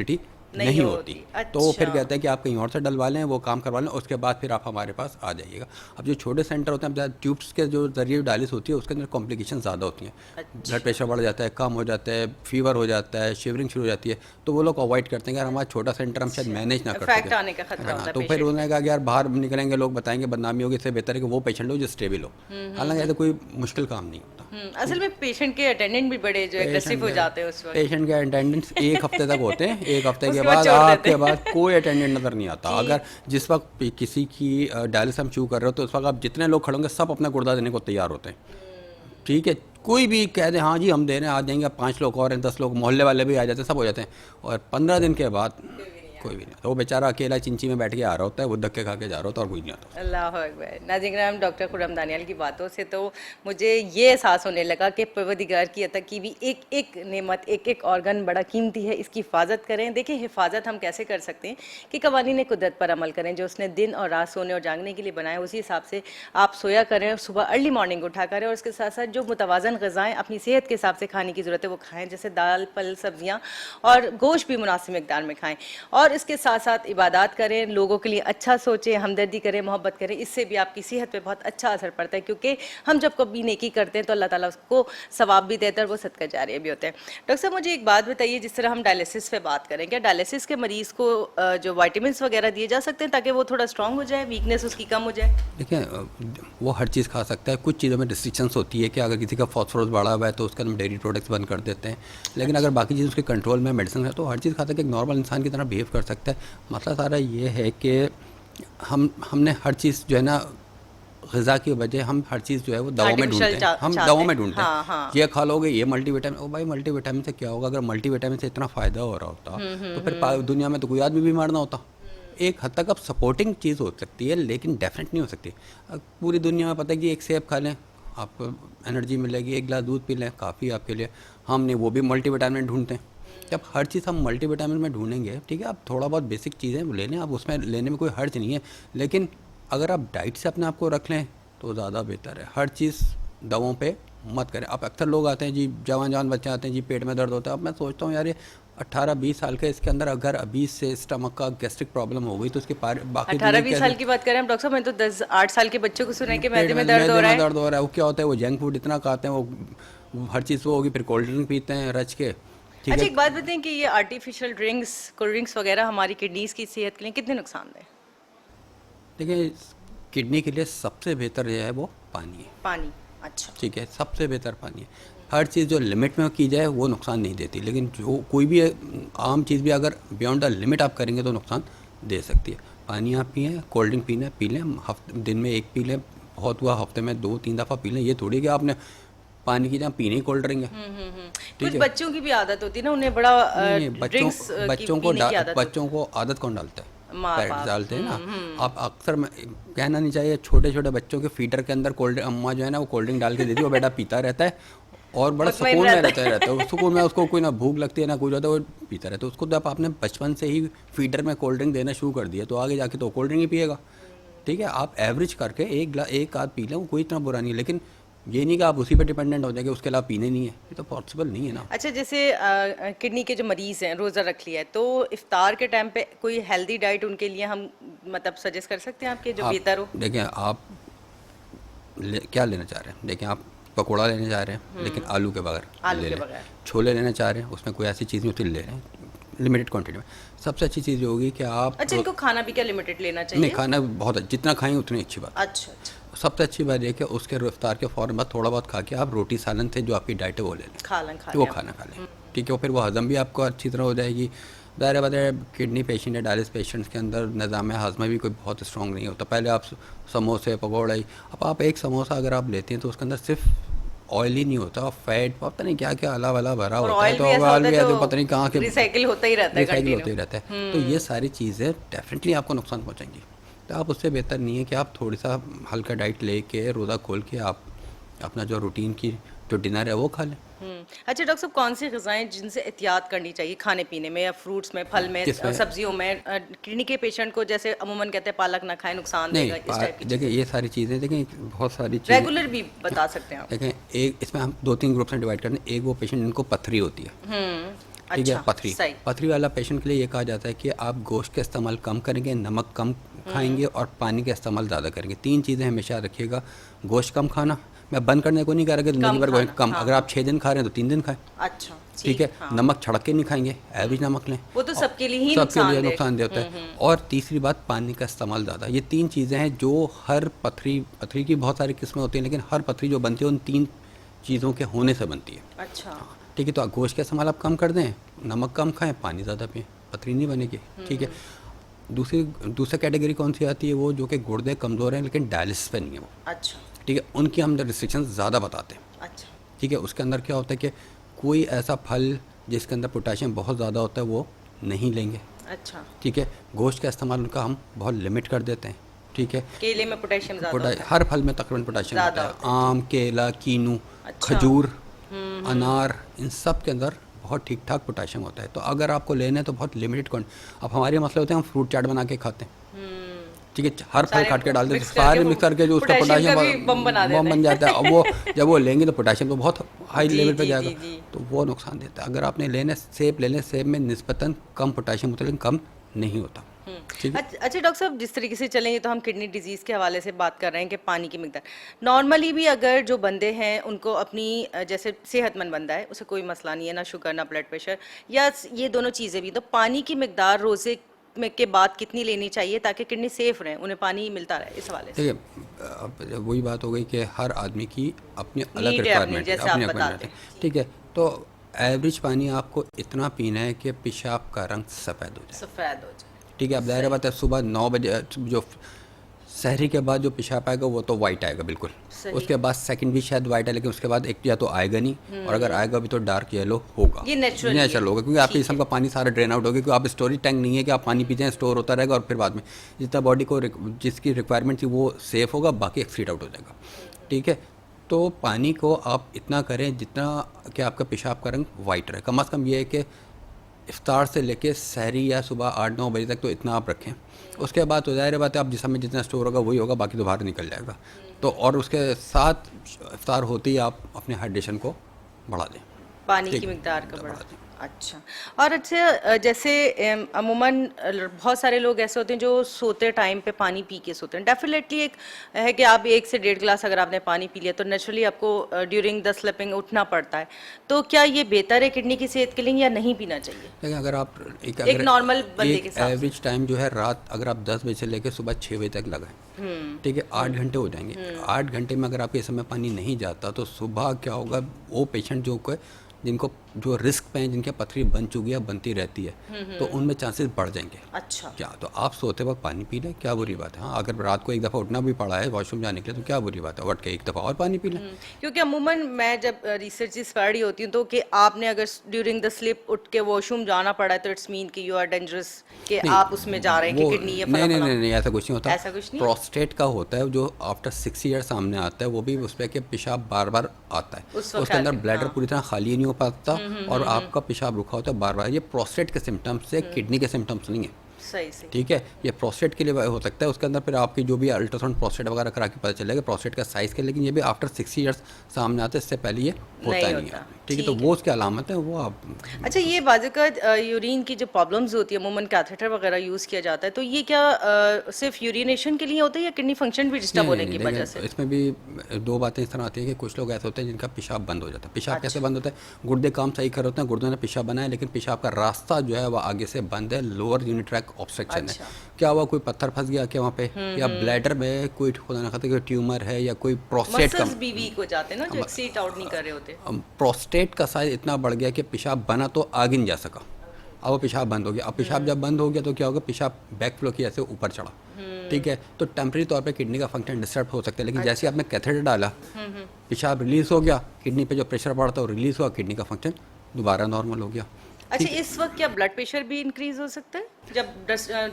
Speaker 2: नहीं होती। तो वो फिर
Speaker 1: अच्छा।
Speaker 2: कहते हैं कि आप कहीं और से डलवा लें, वो काम करवा लें, उसके बाद फिर आप हमारे पास आ जाइएगा। अब जो छोटे सेंटर होते हैं, ट्यूब्स के जो जरिए डायलिसिस होती है उसके अंदर कॉम्प्लिकेशन ज़्यादा होती हैं। ब्लड प्रेशर बढ़ जाता है, कम हो जाता है, फीवर हो जाता है, शिवरिंग शुरू हो जाती है। तो वो लोग अवॉइड करते हैं कि यार हमारा छोटा सेंटर हम शायद मैनेज ना कर
Speaker 1: इफेक्ट
Speaker 2: सकें।
Speaker 1: आने का खतरा होता है
Speaker 2: तो फिर
Speaker 1: patient
Speaker 2: उन्होंने कहा कि यार बाहर निकलेंगे, लोग बताएंगे, बदनामी होगी, इससे बेहतर है कि वो पेशेंट हो जो स्टेबल हो। हालांकि ऐसा कोई मुश्किल काम नहीं होता।
Speaker 1: असल में पेशेंट के अटेंडेंट भी बड़े जो एग्रेसिव हो जाते हैं उस वक्त।
Speaker 2: पेशेंट के अटेंडेंस एक हफ्ते तक होते हैं, एक हफ्ते के
Speaker 1: उसके बाद
Speaker 2: बाद
Speaker 1: छोड़ देते
Speaker 2: आपके बाद कोई अटेंडेंट नज़र नहीं आता। अगर जिस वक्त किसी की डायलिसिस हम शुरू कर रहे हो तो उस वक्त आप जितने लोग खड़े होंगे सब अपना गुर्दा देने को तैयार होते हैं। ठीक है, कोई भी कह दे हाँ जी हम दे रहे हैं, आ जाएंगे, 5 लोग और हैं, 10 लोग, मोहल्ले वाले भी आ जाते हैं, सब हो जाते हैं। और 15 दिन के बाद कोई भी नहीं आता। वो बेचारा अकेला चिंची में बैठ के आ रहा होता है, वो धक्के खा के जा रहा होता है, और कोई नहीं आता।
Speaker 1: अल्लाह अकबर। नाज़रीन, डॉक्टर खुर्रम दानियाल की बातों से तो मुझे ये एहसास होने लगा कि परवरदिगार की अता की भी एक एक नेमत, एक एक ऑर्गन बड़ा कीमती है, इसकी हिफाजत करें। देखिए, हिफाजत हम कैसे कर सकते हैं कि कवानीन कुदरत पर अमल करें, जो उसने दिन और रात सोने और जागने के लिए बनाया, उसी हिसाब से आप सोया करें, सुबह अर्ली मॉर्निंग उठा करें, और उसके साथ साथ जो मुतवाज़न ग़िज़ाएँ अपनी सेहत के हिसाब से खाने की ज़रूरत है वो खाएँ, जैसे दाल, फल, सब्जियाँ और गोश्त भी मुनासिब मिकदार में खाएँ। और इसके साथ साथ इबादत करें, लोगों के लिए अच्छा सोचें, हमदर्दी करें, मोहब्बत करें। इससे भी आपकी सेहत पे बहुत अच्छा असर पड़ता है, क्योंकि हम जब कभी नेकी करते हैं तो अल्लाह ताला उसको सवाब भी देता है और वो सदका जारिया भी होता है। डॉक्टर साहब, मुझे एक बात बताइए, जिस तरह हम डायलिसिस पे बात करें, क्या डायलिसिस के मरीज़ को जो विटामिन्स वगैरह दिए जा सकते हैं ताकि वो थोड़ा स्ट्रॉन्ग हो जाए, वीकनेस उसकी कम हो जाए?
Speaker 2: देखिए, वो हर चीज़ खा सकता है। कुछ चीज़ों में रिस्ट्रिक्शंस होती है कि अगर किसी का फॉस्फोरस बढ़ा हुआ है तो उसका हम डेयरी प्रोडक्ट्स बंद कर देते हैं। लेकिन अगर बाकी चीज़ उसके कंट्रोल में, मेडिसिन है, तो हर चीज़ खाता है कि एक नॉर्मल इंसान की तरह बिहेव कर सकता है। मसला सारा ये है कि हमने हर चीज़ जो है ना, ग़िज़ा की वजह हम हर चीज़ जो है वो दवा में ढूंढते हैं। हम दवा में ढूंढते हैं, ये खा लोगे, ये मल्टीविटामिन। ओ भाई, मल्टीविटामिन से क्या होगा? अगर मल्टीविटामिन से इतना फ़ायदा हो रहा होता तो फिर दुनिया में तो कोई आदमी बीमार ना होता। एक हद तक अब सपोर्टिंग चीज़ हो सकती है, लेकिन डेफिनेट नहीं हो सकती। अब पूरी दुनिया में पता है कि एक सेब खा लें आपको एनर्जी मिलेगी, एक गिलास दूध पी लें काफ़ी आपके लिए। हम नहीं, वो भी मल्टीविटामिन ढूंढते हैं। जब हर चीज़ हम मल्टीविटामिन में ढूंढेंगे, ठीक है, आप थोड़ा बहुत बेसिक चीज़ें ले लें, आप उसमें लेने में कोई हर्ज नहीं है। लेकिन अगर आप डाइट से अपने आप को रख लें तो ज़्यादा बेहतर है। हर चीज़ दवाओं पे मत करें। अब अक्सर लोग आते हैं जी, जवान बच्चे आते हैं जी, पेट में दर्द होता है। अब मैं सोचता हूँ यार, ये 18-20 साल के, इसके अंदर अगर अभी से स्टमक का गैस्ट्रिक प्रॉब्लम हो गई तो उसके बाकी
Speaker 1: 18-20 साल की बात करें हम डॉक्टर साहब, मैं तो 10-8 साल के बच्चों को सुना है कि मैदे में दर्द हो रहा है।
Speaker 2: वो क्या होता है, वो जंक फूड इतना खाते हैं, वो हर चीज़ वो होगी, फिर कोल्ड ड्रिंक पीते हैं रच के।
Speaker 1: अच्छा, एक बात बताएं कि ये आर्टिफिशियल ड्रिंक्स, कोल्ड ड्रिंक्स वगैरह हमारी किडनीज़ की सेहत के लिए कितने नुकसानदेह?
Speaker 2: देखिए, किडनी के लिए सबसे बेहतर जो है वो पानी है।
Speaker 1: पानी, अच्छा,
Speaker 2: ठीक है, सबसे बेहतर पानी है। हर चीज़ जो लिमिट में की जाए वो नुकसान नहीं देती, लेकिन जो कोई भी आम चीज़ भी अगर बियॉन्ड द लिमिट आप करेंगे तो नुकसान दे सकती है। पानी आप पिएँ, कोल्ड ड्रिंक पीना पी लें, दिन में 1 पी लें, बहुत हुआ हफ्ते में 2-3 दफ़ा पी लें। ये थोड़ी कि आपने पानी की जहाँ पीने ही कोल्ड ड्रिंक है।
Speaker 1: कुछ बच्चों की भी आदत होती है ना, उन्हें बड़ा ड्रिंक्स
Speaker 2: बच्चों को आदत कौन डालता है? पेरेंट्स डालते हैं ना। आप अक्सर कहना नहीं चाहिए, छोटे छोटे बच्चों के फीडर के अंदर कोल्ड अम्मा जो है ना वो कोल्ड ड्रिंक डाल के देती है, वो बेटा पीता रहता है और बड़ा सुकून में रहता है। सुकून में उसको कोई ना भूख लगती है ना कुछ होता है, वो पीता रहता है। उसको जब आपने बचपन से ही फीडर में कोल्ड ड्रिंक देना शुरू कर दिया तो आगे जाके तो कोल्ड ड्रिंक ही पिएगा। ठीक है, आप एवरेज करके एक आध पी लें, कोई इतना बुरा नहीं है। लेकिन ये नहीं कि आप उसी पे डिपेंडेंट हो जाएंगे, उसके अलावा पीने नहीं है, ये तो पॉसिबल नहीं है ना।
Speaker 1: अच्छा, जैसे किडनी के जो मरीज़ हैं, रोज़ा रख लिया है, तो इफ्तार के टाइम पे कोई हेल्दी डाइट उनके लिए हम मतलब सजेस्ट कर सकते हैं आपके, जो बेहतर हो?
Speaker 2: देखिए, आप क्या लेना चाह रहे हैं? देखिए, आप पकौड़ा लेने जा रहे हैं लेकिन आलू के बगैर छोले लेना चाह रहे हैं, उसमें कोई ऐसी चीज़ नहीं होती, ले रहे हैं लिमिटेड क्वांटिटी में। सबसे अच्छी चीज़ होगी कि आप,
Speaker 1: अच्छा, इनको खाना भी क्या लिमिटेड लेना चाहिए?
Speaker 2: नहीं, खाना बहुत जितना खाएंगे उतनी अच्छी बात।
Speaker 1: अच्छा,
Speaker 2: सबसे अच्छी बात यह कि उसके इफ्तार के फ़ौरन बाद थोड़ा बहुत खा के आप रोटी सालन से जो आपकी डाइट है वो ले लें,
Speaker 1: वो
Speaker 2: खाना खा लें। ठीक है, फिर वो हज़म भी आपको अच्छी तरह हो जाएगी, ज़ाहिर बात है किडनी पेशेंट या डायलिसिस पेशेंट्स के अंदर निज़ाम हाज़मा भी कोई बहुत स्ट्रॉन्ग नहीं होता। पहले आप समोसे पकौड़े, अब आप एक समोसा अगर आप लेते हैं तो उसके अंदर सिर्फ ऑयल ही नहीं होता, फैट पता नहीं क्या क्या अला वला भरा होता है, तो ऑयल भी ऐसे पता नहीं कहाँ के
Speaker 1: रिसाइकिल होता ही रहता है,
Speaker 2: रिसाइकिल होता ही रहता है। तो ये सारी चीज़ें डेफिनेटली आपको नुकसान पहुँचाएंगी। तो आप उससे बेहतर नहीं है कि आप थोड़ी सा हल्का डाइट लेके रोज़ा खोल के आप अपना जो रूटीन की जो डिनर है वो खा लें।
Speaker 1: अच्छा डॉक्टर साहब, कौन सी ग़िज़ाएं जिनसे एहतियात करनी चाहिए खाने पीने में, या फ्रूट्स में, फल में,
Speaker 2: किसमें?
Speaker 1: सब्जियों में? किडनी के पेशेंट को जैसे अमूमन कहते हैं पालक ना खाएं, नुकसान देगा, इस टाइप की
Speaker 2: देखिए ये सारी चीज़ें, देखिए बहुत सारी चीज़ें
Speaker 1: रेगुलर भी बता सकते हैं आप?
Speaker 2: देखें, एक इसमें हम 2-3 ग्रुप में डिवाइड करते हैं। एक वो पेशेंट जिनको पथरी होती है, ठीक है,
Speaker 1: अच्छा,
Speaker 2: पथरी
Speaker 1: सही।
Speaker 2: पथरी वाला पेशेंट के लिए ये कहा जाता है कि आप गोश्त का इस्तेमाल कम करेंगे, नमक कम खाएंगे और पानी का इस्तेमाल ज़्यादा करेंगे। 3 चीज़ें हमेशा रखिएगा। गोश्त कम खाना, मैं बंद करने को नहीं कह रहा कि ज़िंदगी भर गोश्त कम, अगर आप 6 दिन खा रहे हैं तो 3 दिन खाएं,
Speaker 1: अच्छा,
Speaker 2: ठीक है। नमक छड़क के नहीं खाएंगे, एवरेज नमक लें,
Speaker 1: वो तो सबके लिए ही
Speaker 2: सबके लिए
Speaker 1: नुकसान
Speaker 2: नुकसानदेह होता है। और तीसरी बात, पानी का इस्तेमाल ज़्यादा। ये 3 चीज़ें हैं जो हर पथरी की बहुत सारी किस्में होती हैं, लेकिन हर पथरी जो बनती है उन 3 चीज़ों के होने से बनती है।
Speaker 1: अच्छा,
Speaker 2: ठीक है, तो गोश्त का इस्तेमाल आप कम कर दें, नमक कम खाएं, पानी ज़्यादा पिएं, पथरी नहीं बनेगी, ठीक है। दूसरी कैटेगरी कौन सी आती है? वो जो कि गुर्दे कमज़ोर हैं लेकिन डायलिसिस पे नहीं है वो,
Speaker 1: अच्छा,
Speaker 2: ठीक है, उनकी हम रिस्ट्रिक्शन ज़्यादा बताते हैं,
Speaker 1: अच्छा,
Speaker 2: ठीक है। उसके अंदर क्या होता है कि कोई ऐसा फल जिसके अंदर पोटाशियम बहुत ज़्यादा होता है वो नहीं लेंगे,
Speaker 1: अच्छा।
Speaker 2: ठीक है। गोश्त का इस्तेमाल उनका हम बहुत लिमिट कर देते हैं, ठीक है।
Speaker 1: केले में पोटेशियम ज़्यादा होता है?
Speaker 2: हर फल में तकरीबन पोटाशियम
Speaker 1: ज़्यादा
Speaker 2: होता है। आम, केला, कीनू,
Speaker 1: अच्छा।
Speaker 2: खजूर, अनार, इन सब के अंदर बहुत ठीक ठाक पोटाशियम होता है। तो अगर आपको लेना है तो बहुत लिमिटेड क्वांटिटी। अब हमारे मसले होते हैं, हम फ्रूट चाट बना के खाते हैं, ठीक है, हर फल काट के डाल देते, सारे मिक्स करके जो उसका पोटाशियम
Speaker 1: बम
Speaker 2: बन जाता है। अब वो जब वो लेंगे तो पोटाशियम तो बहुत हाई लेवल पे जाएगा,
Speaker 1: जी।
Speaker 2: तो वो नुकसान देता है। अगर आपने लेने सेब ले लें, सेब में निस्बतन कम पोटाशियम होता है लेकिन कम नहीं होता, ठीक है।
Speaker 1: अच्छा डॉक्टर साहब, जिस तरीके से चलेंगे तो हम किडनी डिजीज़ के हवाले से बात कर रहे हैं कि पानी की मिकदार नॉर्मली भी अगर जो बंदे हैं उनको अपनी जैसे सेहतमंद बंदा है, उसे कोई मसला नहीं है, ना शुगर ना ब्लड प्रेशर या ये दोनों चीज़ें भी, तो पानी की मिकदार रोज़े में के बाद कितनी लेनी चाहिए ताकि किडनी सेफ रहे, उन्हें पानी मिलता रहे? इस हवाले से
Speaker 2: देखिए, अब वही बात हो गई कि हर आदमी की अपनी अलग
Speaker 1: नीड है अपनी,
Speaker 2: रिक्वायरमेंट है,
Speaker 1: जैसे आप
Speaker 2: अपनी
Speaker 1: बताते
Speaker 2: रिक्वायरमेंट है, ठीक है। तो एवरेज पानी आपको इतना पीना है कि पेशाब का रंग सफ़ेद हो जाए,
Speaker 1: सफ़ेद हो जाए,
Speaker 2: ठीक है। अब ज़ाहिर बात है सुबह 9 बजे जो सहरी के बाद जो पेशाब आएगा वो तो वाइट आएगा बिल्कुल,
Speaker 1: सही।
Speaker 2: उसके बाद सेकंड भी शायद वाइट है, लेकिन उसके बाद एक या तो आएगा नहीं, और अगर आएगा भी तो डार्क येलो होगा,
Speaker 1: ये नेचुरल
Speaker 2: होगा, क्योंकि आपके जिस्म का पानी सारा ड्रेन आउट होगा, क्योंकि आप स्टोरेज टैंक नहीं है कि आप पानी पीते हैं स्टोर होता रहेगा और फिर बाद में जितना बॉडी को जिसकी रिक्वायरमेंट थी वो सेफ होगा, बाकी एक्सीड आउट हो जाएगा, ठीक है। तो पानी को आप इतना करें जितना कि आपका पेशाब का रंग वाइट रहे। कम अज़ कम ये है कि इफ्तार से लेके सहरी या सुबह 8-9 बजे तक तो इतना आप रखें। उसके बाद तो ज़ाहिर बात है आप जिसम में जितना स्टोर होगा वही होगा, बाकी तो बाहर निकल जाएगा। तो और उसके साथ इफ्तार होते ही आप अपने हाइड्रेशन को बढ़ा दें,
Speaker 1: पानी की मिकदार का बढ़ा। अच्छा, और अच्छा जैसे अमूमन बहुत सारे लोग ऐसे होते हैं जो सोते टाइम पे पानी पी के सोते हैं। डेफिनेटली एक है कि आप 1 से 1.5 गिलास अगर आपने पानी पी लिया तो नेचुरली आपको ड्यूरिंग द स्लीपिंग उठना पड़ता है। तो क्या ये बेहतर है किडनी की सेहत के लिए या नहीं पीना चाहिए?
Speaker 2: लेकिन अगर आप
Speaker 1: एक नॉर्मल बंदे के साथ
Speaker 2: एवरेज टाइम जो है रात अगर आप 10 बजे से लेकर सुबह 6 बजे तक लगाएं, ठीक है, 8 घंटे हो जाएंगे। 8 घंटे में अगर आपके इस समय पानी नहीं जाता तो सुबह क्या होगा, वो पेशेंट जो को जिनको जो रिस्क पे हैं, जिनके पथरी बन चुकी है, बनती रहती है, तो उनमें चांसेस बढ़ जाएंगे।
Speaker 1: अच्छा,
Speaker 2: क्या तो आप सोते वक्त पानी पी लें, क्या बुरी बात है। हाँ, अगर रात को एक दफ़ा उठना भी पड़ा है वॉशरूम जाने के लिए तो क्या बुरी बात है, उठ के एक दफ़ा और पानी पी लें।
Speaker 1: क्योंकि अमूमन मैं जब रिसर्च पढ़ रही होती हूँ तो कि आपने अगर ड्यूरिंग द स्लीप उठ के वॉशरूम जाना पड़ा है तो इट्स मीन कि यू आर डेंजरस, कि आप उसमें जा रहे हैं कि किडनी ये
Speaker 2: नहीं, ऐसा कुछ नहीं होता।
Speaker 1: ऐसा कुछ नहीं।
Speaker 2: प्रोस्टेट का होता है जो आफ्टर 6 ईयर सामने आता है, वो भी उस पर कि पेशाब बार बार आता है, उसके अंदर ब्लैडर पूरी तरह खाली नहीं हो पाता और आपका पेशाब रुका होता है बार बार। ये प्रोस्टेट के सिम्टम्स है, किडनी के सिम्टम्स नहीं है,
Speaker 1: सही,
Speaker 2: ठीक है। ये प्रोस्टेट के लिए हो सकता है, उसके अंदर फिर आपकी जो भी अल्ट्रासाउंड प्रोस्टेट वगैरह करा के पता चलेगा प्रोस्टेट का साइज़ का, लेकिन ये भी आफ्टर 6 ईयर्स सामने आता है, इससे पहले ये होता नहीं है, ठीक है। तो वो उसकी अलामत है, वो आप।
Speaker 1: अच्छा, ये बाज़-औक़ात यूरिन की जो प्रॉब्लम्स होती है, अमूमन कैथेटर वगैरह यूज़ किया जाता है, तो ये क्या सिर्फ यूरिनेशन के लिए होता है या किडनी फंक्शन भी डिस्टर्ब होने की वजह से?
Speaker 2: इसमें भी 2 बातें इस तरह आती है कि कुछ लोग ऐसे होते हैं जिनका पेशाब बंद हो जाता है। पेशाब कैसे बंद होता है? गुर्दे काम सही कर होते हैं, गुर्दों ने पेशाब बनाया, लेकिन पेशाब का रास्ता जो है वो आगे से बंद है, लोअर यूनिट ट्रैक ऑब्स्ट्रक्शन है। क्या हुआ, कोई पत्थर फंस गया क्या वहाँ पे, या ब्लैडर में कोई खुदा ना खाते कोई ट्यूमर है, या कोई प्रोस्टेट का
Speaker 1: मसल्स भी वीक हो जाते हैं ना, जो एक्सीट आउट नहीं कर रहे होते।
Speaker 2: प्रोस्टेट का साइज इतना बढ़ गया कि पेशाब बना तो आगे नहीं जा सका, अब वो पेशाब बंद हो गया। अब पेशाब जब बंद हो गया तो क्या होगा, पेशाब बैक फ्लो की ऐसे ऊपर चढ़ा, ठीक है, तो टेम्परेरी तौर पे किडनी का फंक्शन डिस्टर्ब हो सकता है। लेकिन जैसे ही आपने कैथेटर डाला, पेशाब रिलीज हो गया, किडनी पे जो प्रेशर पड़ता है वो रिलीज हुआ, किडनी का फंक्शन दोबारा नॉर्मल हो गया।
Speaker 1: अच्छा, इस वक्त क्या ब्लड प्रेशर भी इंक्रीज हो सकता है जब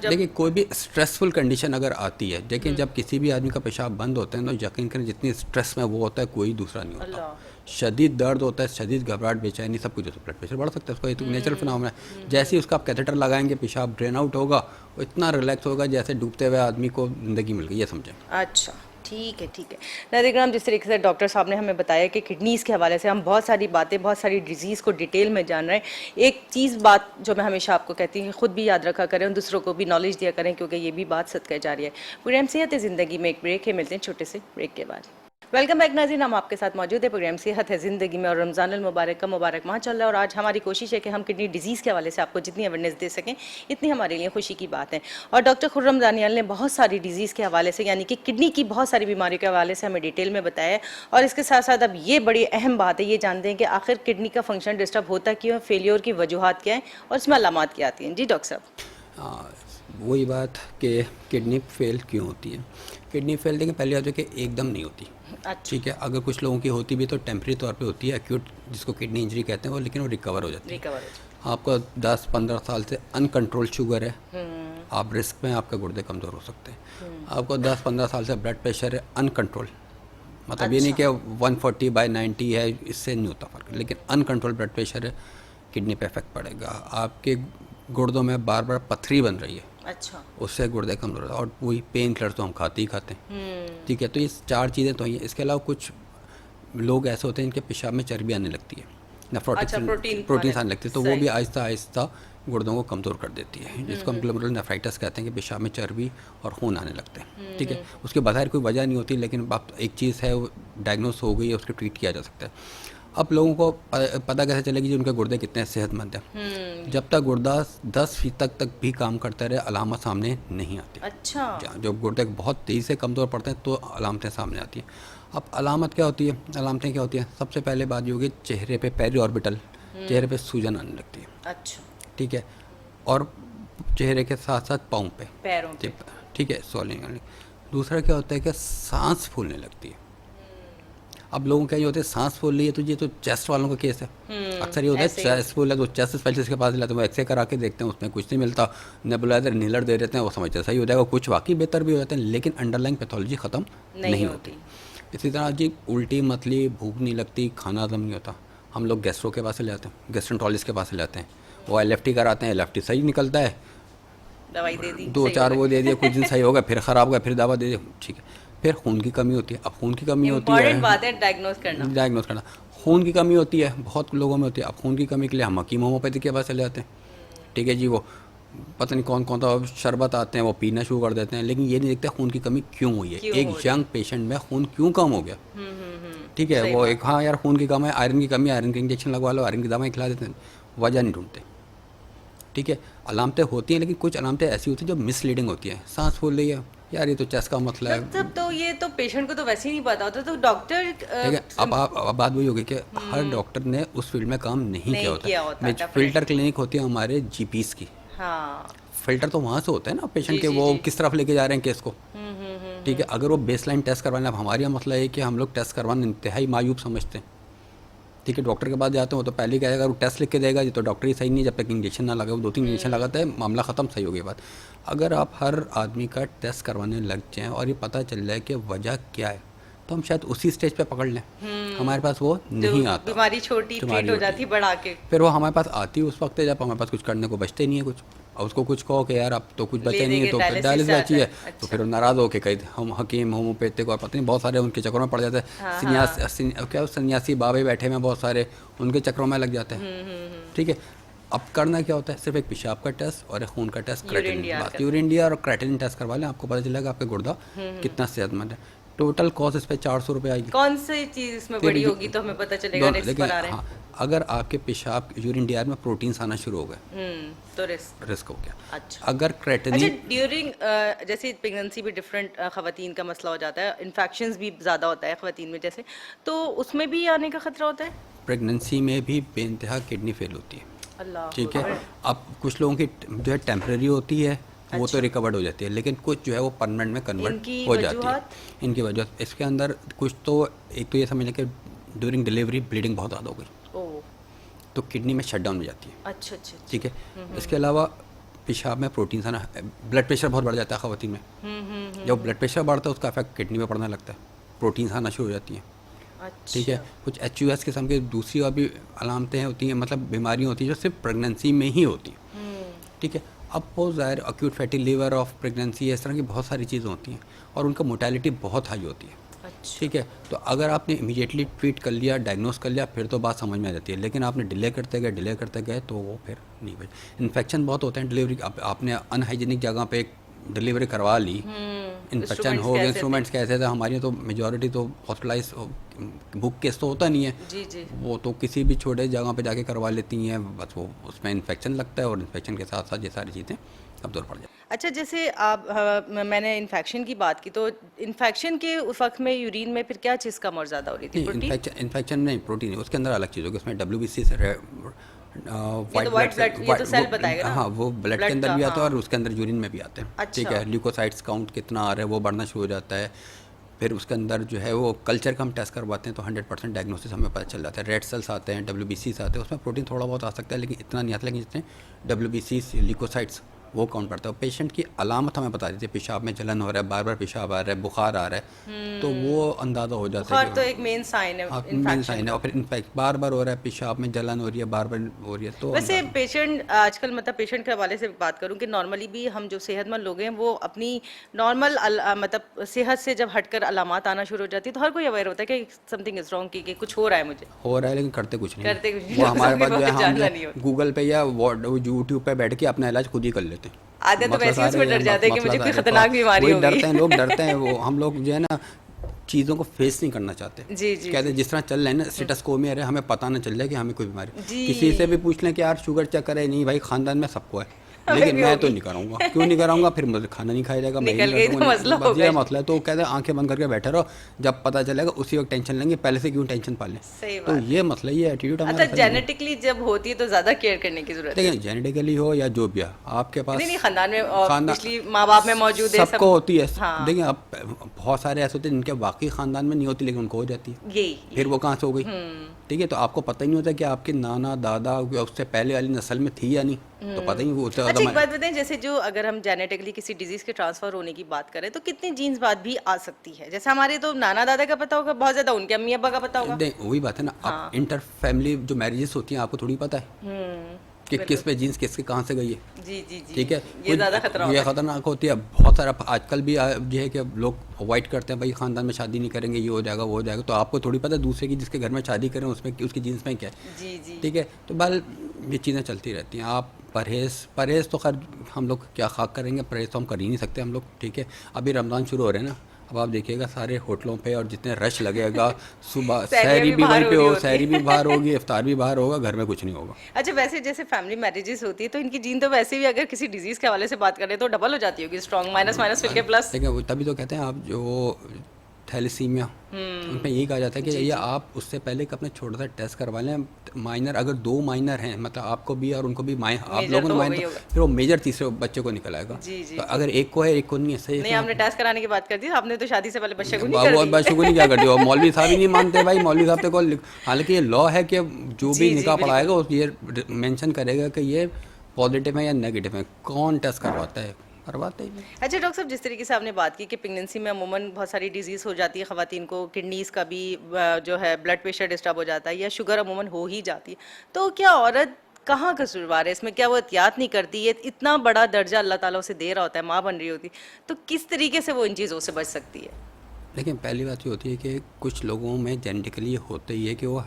Speaker 2: देखिए कोई भी स्ट्रेसफुल कंडीशन अगर आती है, लेकिन जब किसी भी आदमी का पेशाब बंद होता है तो यकीन करें जितनी स्ट्रेस में वो होता है कोई दूसरा नहीं होता।
Speaker 1: अल्लाह।
Speaker 2: शदीद दर्द होता है, शदीद घबराहट, बेचैनी, सब कुछ होता है, ब्लड प्रेशर बढ़ सकता है, उसका ये तो नेचुरल फिनोमेना है। जैसे ही उसका आप कैथेटर लगाएंगे, पेशाब ड्रेन आउट होगा, वो इतना रिलैक्स होगा जैसे डूबते हुए आदमी को ज़िंदगी मिल गई, ये समझें।
Speaker 1: अच्छा, ठीक है, ठीक है। नाज़रीन, जिस तरीके से डॉक्टर साहब ने हमें बताया कि किडनीज़ के हवाले से हम बहुत सारी बातें, बहुत सारी डिजीज़ को डिटेल में जान रहे हैं। एक चीज़ बात जो मैं हमेशा आपको कहती हूँ, ख़ुद भी याद रखा करें और दूसरों को भी नॉलेज दिया करें, क्योंकि ये भी बात सदका जारी है। प्रोग्राम सेहत ज़िंदगी में एक ब्रेक है, मिलते हैं छोटे से ब्रेक के बाद। वेलकम बैक नाज़रीन, हम आपके साथ मौजूद है प्रोग्राम सेहत है ज़िंदगी में और रमज़ानुल मुबारक का मुबारक माह चल रहा है और आज हमारी कोशिश है कि हम किडनी डिजीज़ के हवाले से आपको जितनी अवेयरनेस दे सकें इतनी हमारे लिए खुशी की बात है। और डॉक्टर खुर्रम दानियाल ने बहुत सारी डिजीज़ के हवाले से, यानी कि किडनी की बहुत सारी बीमारियों के हवाले से हमें डिटेल में बताया है। और इसके साथ साथ अब ये बड़ी अहम बात है, ये जानते हैं कि आखिर किडनी का फंक्शन डिस्टर्ब होता क्यों है, फेलियर की वजूहत क्या है और इसमें अलामात क्या आती हैं। जी डॉक्टर साहब।
Speaker 2: वही बात कि किडनी फेल क्यों होती है। किडनी फेल देखिए पहले बात है कि एकदम नहीं होती, ठीक है, अगर कुछ लोगों की होती भी तो टेम्परेरी तौर पे होती है, एक्यूट जिसको किडनी इंजरी कहते हैं वो, लेकिन वो रिकवर हो जाती है। आपको 10-15 साल से अनकंट्रोल शुगर है, आप रिस्क में, आपके गुर्दे कमज़ोर हो सकते हैं। आपको 10-15 साल से ब्लड प्रेशर है अनकंट्रोल, मतलब ये नहीं कि 140/90 है, इससे नहीं होता फ़र्क, लेकिन अनकंट्रोल ब्लड प्रेशर है, किडनी पे इफेक्ट पड़ेगा। आपके गुर्दों में बार बार पथरी बन रही है,
Speaker 1: अच्छा,
Speaker 2: उससे गुर्दे कमज़ोर होता है, और वही पेन किलर तो हम खाते ही खाते हैं, ठीक है। तो ये 4 चीज़ें तो हैं। इसके अलावा कुछ लोग ऐसे होते हैं इनके पेशाब में चर्बी आने लगती है, नेफ्रोटिक प्रोटीन आने लगती है, तो वो भी आहिस्ता आहिस्ता गुर्दों को कमज़ोर कर देती है, जिसको हम ग्लोमेरुलर नेफ्राइटिस कहते हैं कि पेशाब में चर्बी और खून आने लगते हैं, ठीक है। उसके बगैर कोई वजह नहीं होती, लेकिन अब एक चीज़ है वो डायग्नोस हो गई है, उसको ट्रीट किया जा सकता है। अब लोगों को पता कैसे चलेगी जी उनके गुर्दे कितने सेहतमंद हैं? जब तक गुर्दा 10% तक भी काम करता रहे, अलामत सामने नहीं आती।
Speaker 1: अच्छा,
Speaker 2: जब गुर्दे बहुत तेज़ी से कमज़ोर पड़ते हैं तो अलामतें सामने आती हैं। अब अलामत क्या होती है, अलामतें क्या होती हैं? सबसे पहले बात ये होगी, चेहरे पे पेरी ऑर्बिटल, चेहरे पे सूजन आने लगती है,
Speaker 1: अच्छा,
Speaker 2: ठीक है, और चेहरे के साथ साथ पाँव पे,
Speaker 1: पैरों पे,
Speaker 2: ठीक है, swelling आने। दूसरा क्या होता है कि सांस फूलने लगती है। अब लोगों क्या ये होता है, सांस फूल रही है तो ये तो चेस्ट वालों का केस है, अक्सर ये होता है चेस्ट फूल है तो चेस्ट स्पेशलिस्ट के पास लाते हैं, वो एक्सरे करा के देखते हैं, उसमें कुछ नहीं मिलता, नेबुलाइजर इनहेलर दे देते हैं, वो समझते सही हो जाएगा, कुछ वाकई बेहतर भी हो जाते हैं, लेकिन अंडरलाइंग पैथोलॉजी ख़त्म नहीं होती। इसी तरह जी उल्टी मतली, भूख नहीं लगती, खाना हजम नहीं होता, हम लोग गैस्ट्रो के पास ले जाते हैं, गैस्ट्रोंटोलॉजिस्ट के पास ले जाते हैं, वो LFT कराते हैं, LFT सही निकलता है,
Speaker 1: दवाई दे दी,
Speaker 2: 2-4 वो दे दिए, कुछ दिन सही होगा, फिर ख़राब होगा, फिर दवा दे दी, ठीक है। फिर खून की कमी होती है। अब खून की कमी होती है,
Speaker 1: इंपॉर्टेंट बात है डायग्नोस करना।
Speaker 2: खून की कमी होती है, बहुत लोगों में होती है। अब खून की कमी के लिए हम हकीम होम्योपैथी के पास चले जाते हैं, ठीक है जी, वो पता नहीं कौन कौन सा शरबत आते हैं वो पीना शुरू कर देते हैं, लेकिन ये नहीं देखते खून की कमी क्यों हुई है, एक यंग पेशेंट में खून क्यों कम हो गया, ठीक है, वो एक हाँ यार खून की कमी है, आयरन की कमी है, आयरन के इंजेक्शन लगवा लो, आयरन की दवाएं खिला देते हैं, वजह नहीं ढूंढते, ठीक है। अलामतें होती हैं, लेकिन कुछ अलामतें ऐसी होती हैं जो मिसलीडिंग होती हैं। सांस फूल रही है, यार ये तो चेस्ट का मसला है,
Speaker 1: तब तो ये तो पेशेंट को तो वैसे ही नहीं पता होता, तो डॉक्टर
Speaker 2: ठीक है। अब बात वही होगी कि हर डॉक्टर ने उस फील्ड में काम नहीं किया होता। फिल्टर क्लिनिक होती है हमारे GPs की, हाँ, फिल्टर तो वहाँ से होता है ना पेशेंट के, वो किस तरफ लेके जा रहे हैं केस को, ठीक है। अगर वो बेसलाइन टेस्ट करवाना, अब हमारे यहाँ मसला है कि हम लोग टेस्ट करवाना इंतहाई मायूब समझते हैं, ठीक है। डॉक्टर के पास जाते हो तो पहले ही कहेगा, वो टेस्ट लिख के देगा जी, तो डॉक्टर ही सही नहीं, जब तक इंजेक्शन ना लगे, वो 2-3 इंजेक्शन लगाता है, मामला ख़त्म, सही हो गई बात। अगर आप हर आदमी का टेस्ट करवाने लग जाएँ और ये पता चल जाए कि वजह क्या है, तो हम शायद उसी स्टेज पे पकड़ लें, हमारे पास वो नहीं आता,
Speaker 1: बीमारी छोटी ट्रीट हो जाती बढ़ा के,
Speaker 2: फिर वो हमारे पास आती है उस वक्त जब हमारे पास कुछ करने को बचते नहीं है कुछ, और उसको कुछ कहो कि यार अब तो कुछ बचे नहीं है, तो फिर डायलिसिस बची है, तो फिर नाराज़ हो के कहीं हम हकीम होम्योपैथिक और पता नहीं बहुत सारे उनके चक्रों में पड़ जाते हैं, क्या सन्यासी बाबे बैठे में बहुत सारे, उनके चक्रों में लग जाते हैं, ठीक है। अब करना क्या होता है, सिर्फ एक पेशाब का टेस्ट और एक खून का टेस्ट, यूरिन और क्रेटिनिन टेस्ट करवा लें, आपको पता चलेगा आपका गुर्दा कितना सेहतमंद है। टोटल कॉस्ट इस पे 400 रुपये आएगी।
Speaker 1: कौन सी चीज़ इसमें बड़ी होगी तो हमें पता चलेगा रिस्क पर आ रहे हैं।
Speaker 2: हाँ, अगर आपके पेशाब यूरिन डीआर में प्रोटीन्स आना शुरू हो गए
Speaker 1: तो रिस्क
Speaker 2: हो गया।
Speaker 1: अच्छा,
Speaker 2: अगर क्रेटिनिन,
Speaker 1: अच्छा, ड्यूरिंग जैसे प्रेगनेंसी भी डिफरेंट खवातीन का मसला हो जाता है, इन्फेक्शंस भी ज़्यादा होता है खवातीन में जैसे, तो उसमें भी आने का खतरा होता है।
Speaker 2: प्रेगनेंसी में भी बेइंतहा किडनी फेल होती है,
Speaker 1: अल्लाह
Speaker 2: ठीक है। अब कुछ लोगों की जो है टेम्परेरी होती है, वो तो रिकवर्ड हो जाती है, लेकिन कुछ जो है वो परमानेंट में कन्वर्ट
Speaker 1: इनकी
Speaker 2: हो जाती है।
Speaker 1: वजूहात?
Speaker 2: इनकी वजह इसके अंदर कुछ तो, एक तो ये समझ लें कि ड्यूरिंग डिलीवरी ब्लीडिंग बहुत ज़्यादा हो गई,
Speaker 1: ओह,
Speaker 2: तो किडनी में शट डाउन हो जाती है।
Speaker 1: अच्छा अच्छा।
Speaker 2: ठीक है। इसके अलावा पेशाब में प्रोटीन आना, ब्लड प्रेशर बहुत बढ़ जाता है ख़वातीन में। जब ब्लड प्रेशर बढ़ता है उसका इफेक्ट किडनी में पड़ने लगता है, प्रोटीन आना शुरू हो जाती है।
Speaker 1: अच्छा,
Speaker 2: ठीक है। कुछ HUS किस्म की दूसरी और भी अलामतें होती हैं, मतलब बीमारियाँ होती हैं जो सिर्फ प्रेगनेंसी में ही होती हैं। ठीक है। अब वो ज़ाहिर acute fatty liver of pregnancy, इस तरह की बहुत सारी चीज़ें होती हैं और उनका मोर्टेलिटी बहुत हाई होती है।
Speaker 1: अच्छा,
Speaker 2: ठीक है। तो अगर आपने इमीडिएटली ट्रीट कर लिया, डायग्नोस कर लिया, फिर तो बात समझ में आ जाती है, लेकिन आपने डिले करते गए तो वो फिर नहीं बचे। इन्फेक्शन बहुत होते हैं डिलीवरी, आपने अनहाइजीनिक जगह पे डिलीवरी करवा ली, इन्फेक्शन हो गए, इंस्ट्रूमेंट्स कैसे थे, हमारी तो मेजॉरिटी तो हॉस्पिटलाइज बुक केस तो होता नहीं है,
Speaker 1: जी जी,
Speaker 2: वो तो किसी भी छोटे जगह पे जाके करवा लेती हैं, बस वो उसमें इन्फेक्शन लगता है और इन्फेक्शन के साथ साथ ये सारी चीज़ें कमज़ोर पड़ जाती
Speaker 1: अच्छा। जैसे आप मैंने इन्फेक्शन की बात की, तो इन्फेक्शन के उस वक्त में यूरिन में फिर क्या चीज़ कम और ज़्यादा हो रही थी?
Speaker 2: हैं।
Speaker 1: प्रोटीन?
Speaker 2: इन्फेक्शन नहीं, प्रोटीन है, उसके अंदर अलग चीज़ होगी, उसमें WBC से
Speaker 1: white blood, ये तो सेल बताएगा ना?
Speaker 2: हाँ, वो ब्लड के अंदर भी आता है
Speaker 1: हाँ।
Speaker 2: और उसके अंदर यूरिन में भी आते हैं। ठीक
Speaker 1: अच्छा।
Speaker 2: है। ल्यूकोसाइट्स काउंट कितना आ रहा है वो बढ़ना शुरू हो जाता है। फिर उसके अंदर जो है वो कल्चर का हम टेस्ट करवाते हैं तो 100% डायग्नोसिस हमें पता चल जाता है। रेड सेल्स आते हैं, WBCs आते हैं, उसमें प्रोटीन थोड़ा बहुत आ सकता है लेकिन इतना नहीं आता, लेकिन जितने WBCs, ल्यूकोसाइट्स वो काउंट पड़ता है। पेशेंट की अलामत हमें बता देती है, पेशाब में जलन हो रहा है, बार बार पेशाब आ रहा है, बुखार आ रहा है, तो वो अंदाज़ा हो जाता है
Speaker 1: बुखार तो एक मेन साइन है
Speaker 2: मेन
Speaker 1: इन्फेक्शन
Speaker 2: साइन है। और फिर इन्फेक्ट बार बार हो रहा है, पेशाब में जलन हो रही है, बार बार हो रही है, तो
Speaker 1: वैसे पेशेंट आजकल, मतलब पेशेंट के हवाले से बात करूं कि नॉर्मली भी हम जो सेहतमंद लोग हैं वो अपनी नॉर्मल मतलब सेहत से जब हटकर अलामात आना शुरू हो जाती है तो हर कोई अवेयर होता है कि समथिंग इज रॉन्ग, कि कुछ हो रहा है मुझे।
Speaker 2: हो रहा है लेकिन करते कुछ नहीं।
Speaker 1: करते कुछ नहीं।
Speaker 2: वो हमारे पास जो है, हम
Speaker 1: जानना नहीं होता।
Speaker 2: गूगल पे या यूट्यूब पे बैठ के अपना इलाज खुद ही कर लेते हैं।
Speaker 1: आधे तो
Speaker 2: मसला
Speaker 1: वैसे ही उसमें
Speaker 2: सारे
Speaker 1: डर जाते हैं कि
Speaker 2: मसला
Speaker 1: मुझे कोई
Speaker 2: सारे
Speaker 1: खतरनाक बीमारी
Speaker 2: वही
Speaker 1: होगी।
Speaker 2: डरते हैं लोग, डरते हैं वो। हम लोग जो है ना चीज़ों को फेस नहीं करना चाहते।
Speaker 1: जी जी,
Speaker 2: कहते हैं जिस तरह चल रहे हैं ना स्टेटस को में, अरे हमें पता ना चल जाए कि हमें कोई बीमारी।
Speaker 1: जी।
Speaker 2: किसी से भी पूछ लें कि यार शुगर चेक करे, नहीं भाई खानदान में सबको है, लेकिन
Speaker 1: भी
Speaker 2: मैं
Speaker 1: होगी।
Speaker 2: तो नहीं कराऊंगा। क्यों नहीं कराऊंगा? फिर मुझे खाना नहीं खाया जाएगा, मैं ही
Speaker 1: निकल
Speaker 2: नहीं
Speaker 1: गई तो
Speaker 2: करूंगा,
Speaker 1: मसला
Speaker 2: बस
Speaker 1: होगा
Speaker 2: ये
Speaker 1: ही।
Speaker 2: मसला है। तो कहते हैं आंखें बंद करके बैठे रहो, जब पता चलेगा उसी वक्त टेंशन लेंगे, पहले से क्यों टेंशन पालें।
Speaker 1: सही
Speaker 2: तो
Speaker 1: बात।
Speaker 2: ये मसला, ये एटीट्यूड
Speaker 1: अच्छा,
Speaker 2: हमारा सही है।
Speaker 1: जेनेटिकली जब होती है तो ज्यादा केयर करने की जरूरत है।
Speaker 2: देखिए जेनेटिकली हो या जो भी है, आपके पास
Speaker 1: नहीं नहीं, खानदान में और
Speaker 2: खानदान-
Speaker 1: पिछली माँ बाप में मौजूद है सब।
Speaker 2: सबको होती है।
Speaker 1: हाँ।
Speaker 2: देखिए आप बहुत सारे ऐसे होते हैं जिनके वाकई खानदान में नहीं होती लेकिन उनको हो जाती है,
Speaker 1: यही
Speaker 2: फिर वो कहाँ से हो गई। ठीक है। तो आपको पता ही नहीं होता कि आपके नाना दादा या उससे पहले वाली नस्ल में थी या नहीं, तो पता ही नहीं। वो
Speaker 1: अच्छा, एक बात बताएं, जैसे जो अगर हम जेनेटिकली किसी डिजीज के ट्रांसफर होने की बात करें तो कितने जीन्स बाद भी आ सकती है? जैसे हमारे तो नाना दादा का पता होगा बहुत ज्यादा, उनके अम्मी अब्बा का पता होगा।
Speaker 2: वही बात है ना। अब इंटर फैमिली जो मैरिजेस होती हैं आपको थोड़ी पता है कि किस पे जीन्स किसके कहाँ से गई है।
Speaker 1: जी जी जी,
Speaker 2: ठीक है।
Speaker 1: ये ज्यादा खतरा
Speaker 2: ये
Speaker 1: होता है।
Speaker 2: खतरनाक होती है। बहुत सारा आजकल भी ये है कि लोग अवॉइड करते हैं, भाई खानदान में शादी नहीं करेंगे, ये हो जाएगा वो हो जाएगा। तो आपको थोड़ी पता है दूसरे की जिसके घर में शादी करें उसमें उसकी जीन्स में क्या है।
Speaker 1: जी जी,
Speaker 2: ठीक है। तो बल ये चीज़ें चलती रहती हैं। आप परहेज़ तो खैर हम लोग क्या खाक करेंगे, परहेज़ तो हम कर ही नहीं सकते हम लोग। ठीक है। अभी रमज़ान शुरू हो रहे हैं ना, अब आप देखिएगा सारे होटलों पे और जितने रश लगेगा, सुबह सहरी भी वहीं पे हो, सहरी भी बाहर होगी, इफ्तार भी बाहर होगा, घर में कुछ नहीं होगा।
Speaker 1: अच्छा वैसे जैसे फैमिली मैरिजेस होती है तो इनकी जीन तो वैसे भी अगर किसी डिजीज के हवाले से बात करें तो डबल हो जाती होगी, स्ट्रॉन्ग माइनस माइनस फिर के प्लस।
Speaker 2: ठीक है। वो तभी तो कहते हैं आप जो थैलेसीमिया, उनमें यही कहा जाता है कि ये आप उससे पहले कि अपने छोटा सा टेस्ट करवा लें। माइनर अगर 2 माइनर हैं, मतलब आपको भी और उनको भी आप
Speaker 1: मेजर
Speaker 2: लोगों
Speaker 1: तो
Speaker 2: ने
Speaker 1: हो
Speaker 2: माइनर,
Speaker 1: गई होगा।
Speaker 2: फिर वो मेजर तीसरे बच्चे को निकल आएगा।
Speaker 1: जी जी,
Speaker 2: तो अगर एक को है एक को नहीं है, सही
Speaker 1: नहीं आपने टेस्ट कराने की बात कर दी, आपने तो शादी से पहले बच्चे को नहीं
Speaker 2: वो
Speaker 1: कर दी।
Speaker 2: बच्चों को नहीं क्या कर दिया। मौलवी साहब ही नहीं मानते भाई। मौलवी साहब तो हालांकि ये लॉ है कि जो
Speaker 1: जी,
Speaker 2: भी
Speaker 1: जी,
Speaker 2: निकाह
Speaker 1: बिल्कुल।
Speaker 2: पढ़ाएगा वो ये मेंशन करेगा कि ये पॉजिटिव है या नेगेटिव है। कौन टेस्ट करवाता है? करवाते ही नहीं।
Speaker 1: अच्छा डॉक्टर साहब, जिस तरीके से आपने बात की कि प्रेगनेंसी में अमूमन बहुत सारी डिजीज़ हो जाती है ख़वातीन को, किडनीज़ का भी जो है ब्लड प्रेशर डिस्टर्ब हो जाता है या शुगर अमूमन हो ही जाती है, तो क्या औरत कहाँ कसूरवार है इसमें? क्या वो एहतियात नहीं करती है? इतना बड़ा दर्जा अल्लाह ताला उसे दे रहा होता है, माँ बन रही होती, तो किस तरीके से वो इन चीज़ों से बच सकती है?
Speaker 2: लेकिन पहली बात ये होती है कि कुछ लोगों में जेनेटिकली ये होता ही है कि वो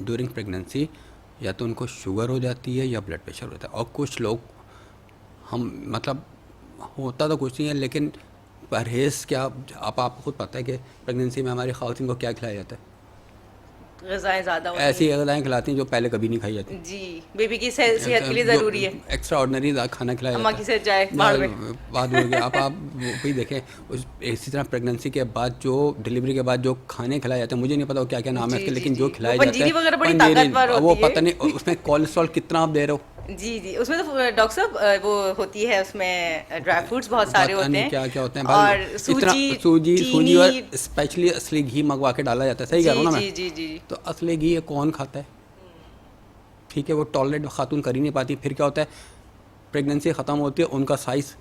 Speaker 2: ड्यूरिंग प्रेगनेंसी या तो उनको शुगर हो जाती है या ब्लड प्रेशर होता है। और कुछ लोग हम मतलब होता तो कुछ नहीं है लेकिन परहेज़ क्या, आपको खुद पता है कि प्रेगनेंसी में हमारी ख़वातीन को क्या खिलाया जाता है।
Speaker 1: ग़िज़ाएँ ज़्यादा होती
Speaker 2: ऐसी ग़िज़ाएँ खिलाती हैं जो पहले कभी नहीं खाई जाती।
Speaker 1: हैं जी, बेबी की सेहत के लिए ज़रूरी है।
Speaker 2: एक्स्ट्रा ऑर्डनरी खाना खिलाया
Speaker 1: अम्मा
Speaker 2: जाता
Speaker 1: की
Speaker 2: है।
Speaker 1: सेहत जाए बाहर में।
Speaker 2: बात हो गई। आप वो भी देखें इसी तरह प्रेगनेंसी के बाद जो डिलीवरी के बाद जो खाने खिलाए जाते हैं, मुझे नहीं पता वो क्या क्या नाम है
Speaker 1: जी,
Speaker 2: इसके,
Speaker 1: जी,
Speaker 2: लेकिन
Speaker 1: जी।
Speaker 2: जो
Speaker 1: वो
Speaker 2: खिलाया जाता
Speaker 1: पंजीरी
Speaker 2: है
Speaker 1: वगैरह बड़ी ताकतवर
Speaker 2: वो
Speaker 1: होती है।
Speaker 2: पता नहीं उसमें कोलेस्ट्रॉल कितना आप दे रहे हो।
Speaker 1: जी जी, उसमें तो डॉक्टर साहब वो होती है, उसमें ड्राई फ्रूट्स बहुत सारे
Speaker 2: पता
Speaker 1: होते
Speaker 2: नहीं
Speaker 1: हैं
Speaker 2: क्या क्या होते हैं
Speaker 1: और
Speaker 2: भाई, इतना
Speaker 1: सूजी,
Speaker 2: सूजी
Speaker 1: चीनी।
Speaker 2: और स्पेशली असली घी मंगवा के डाला जाता है, सही कह रहा
Speaker 1: जी
Speaker 2: हूँ ना
Speaker 1: जी
Speaker 2: मैं।
Speaker 1: जी जी।
Speaker 2: तो असली घी ये कौन खाता है? ठीक है, वो टॉलरेट खातून कर ही नहीं पाती, फिर क्या होता है, प्रेगनेंसी ख़त्म होती है, उनका साइज़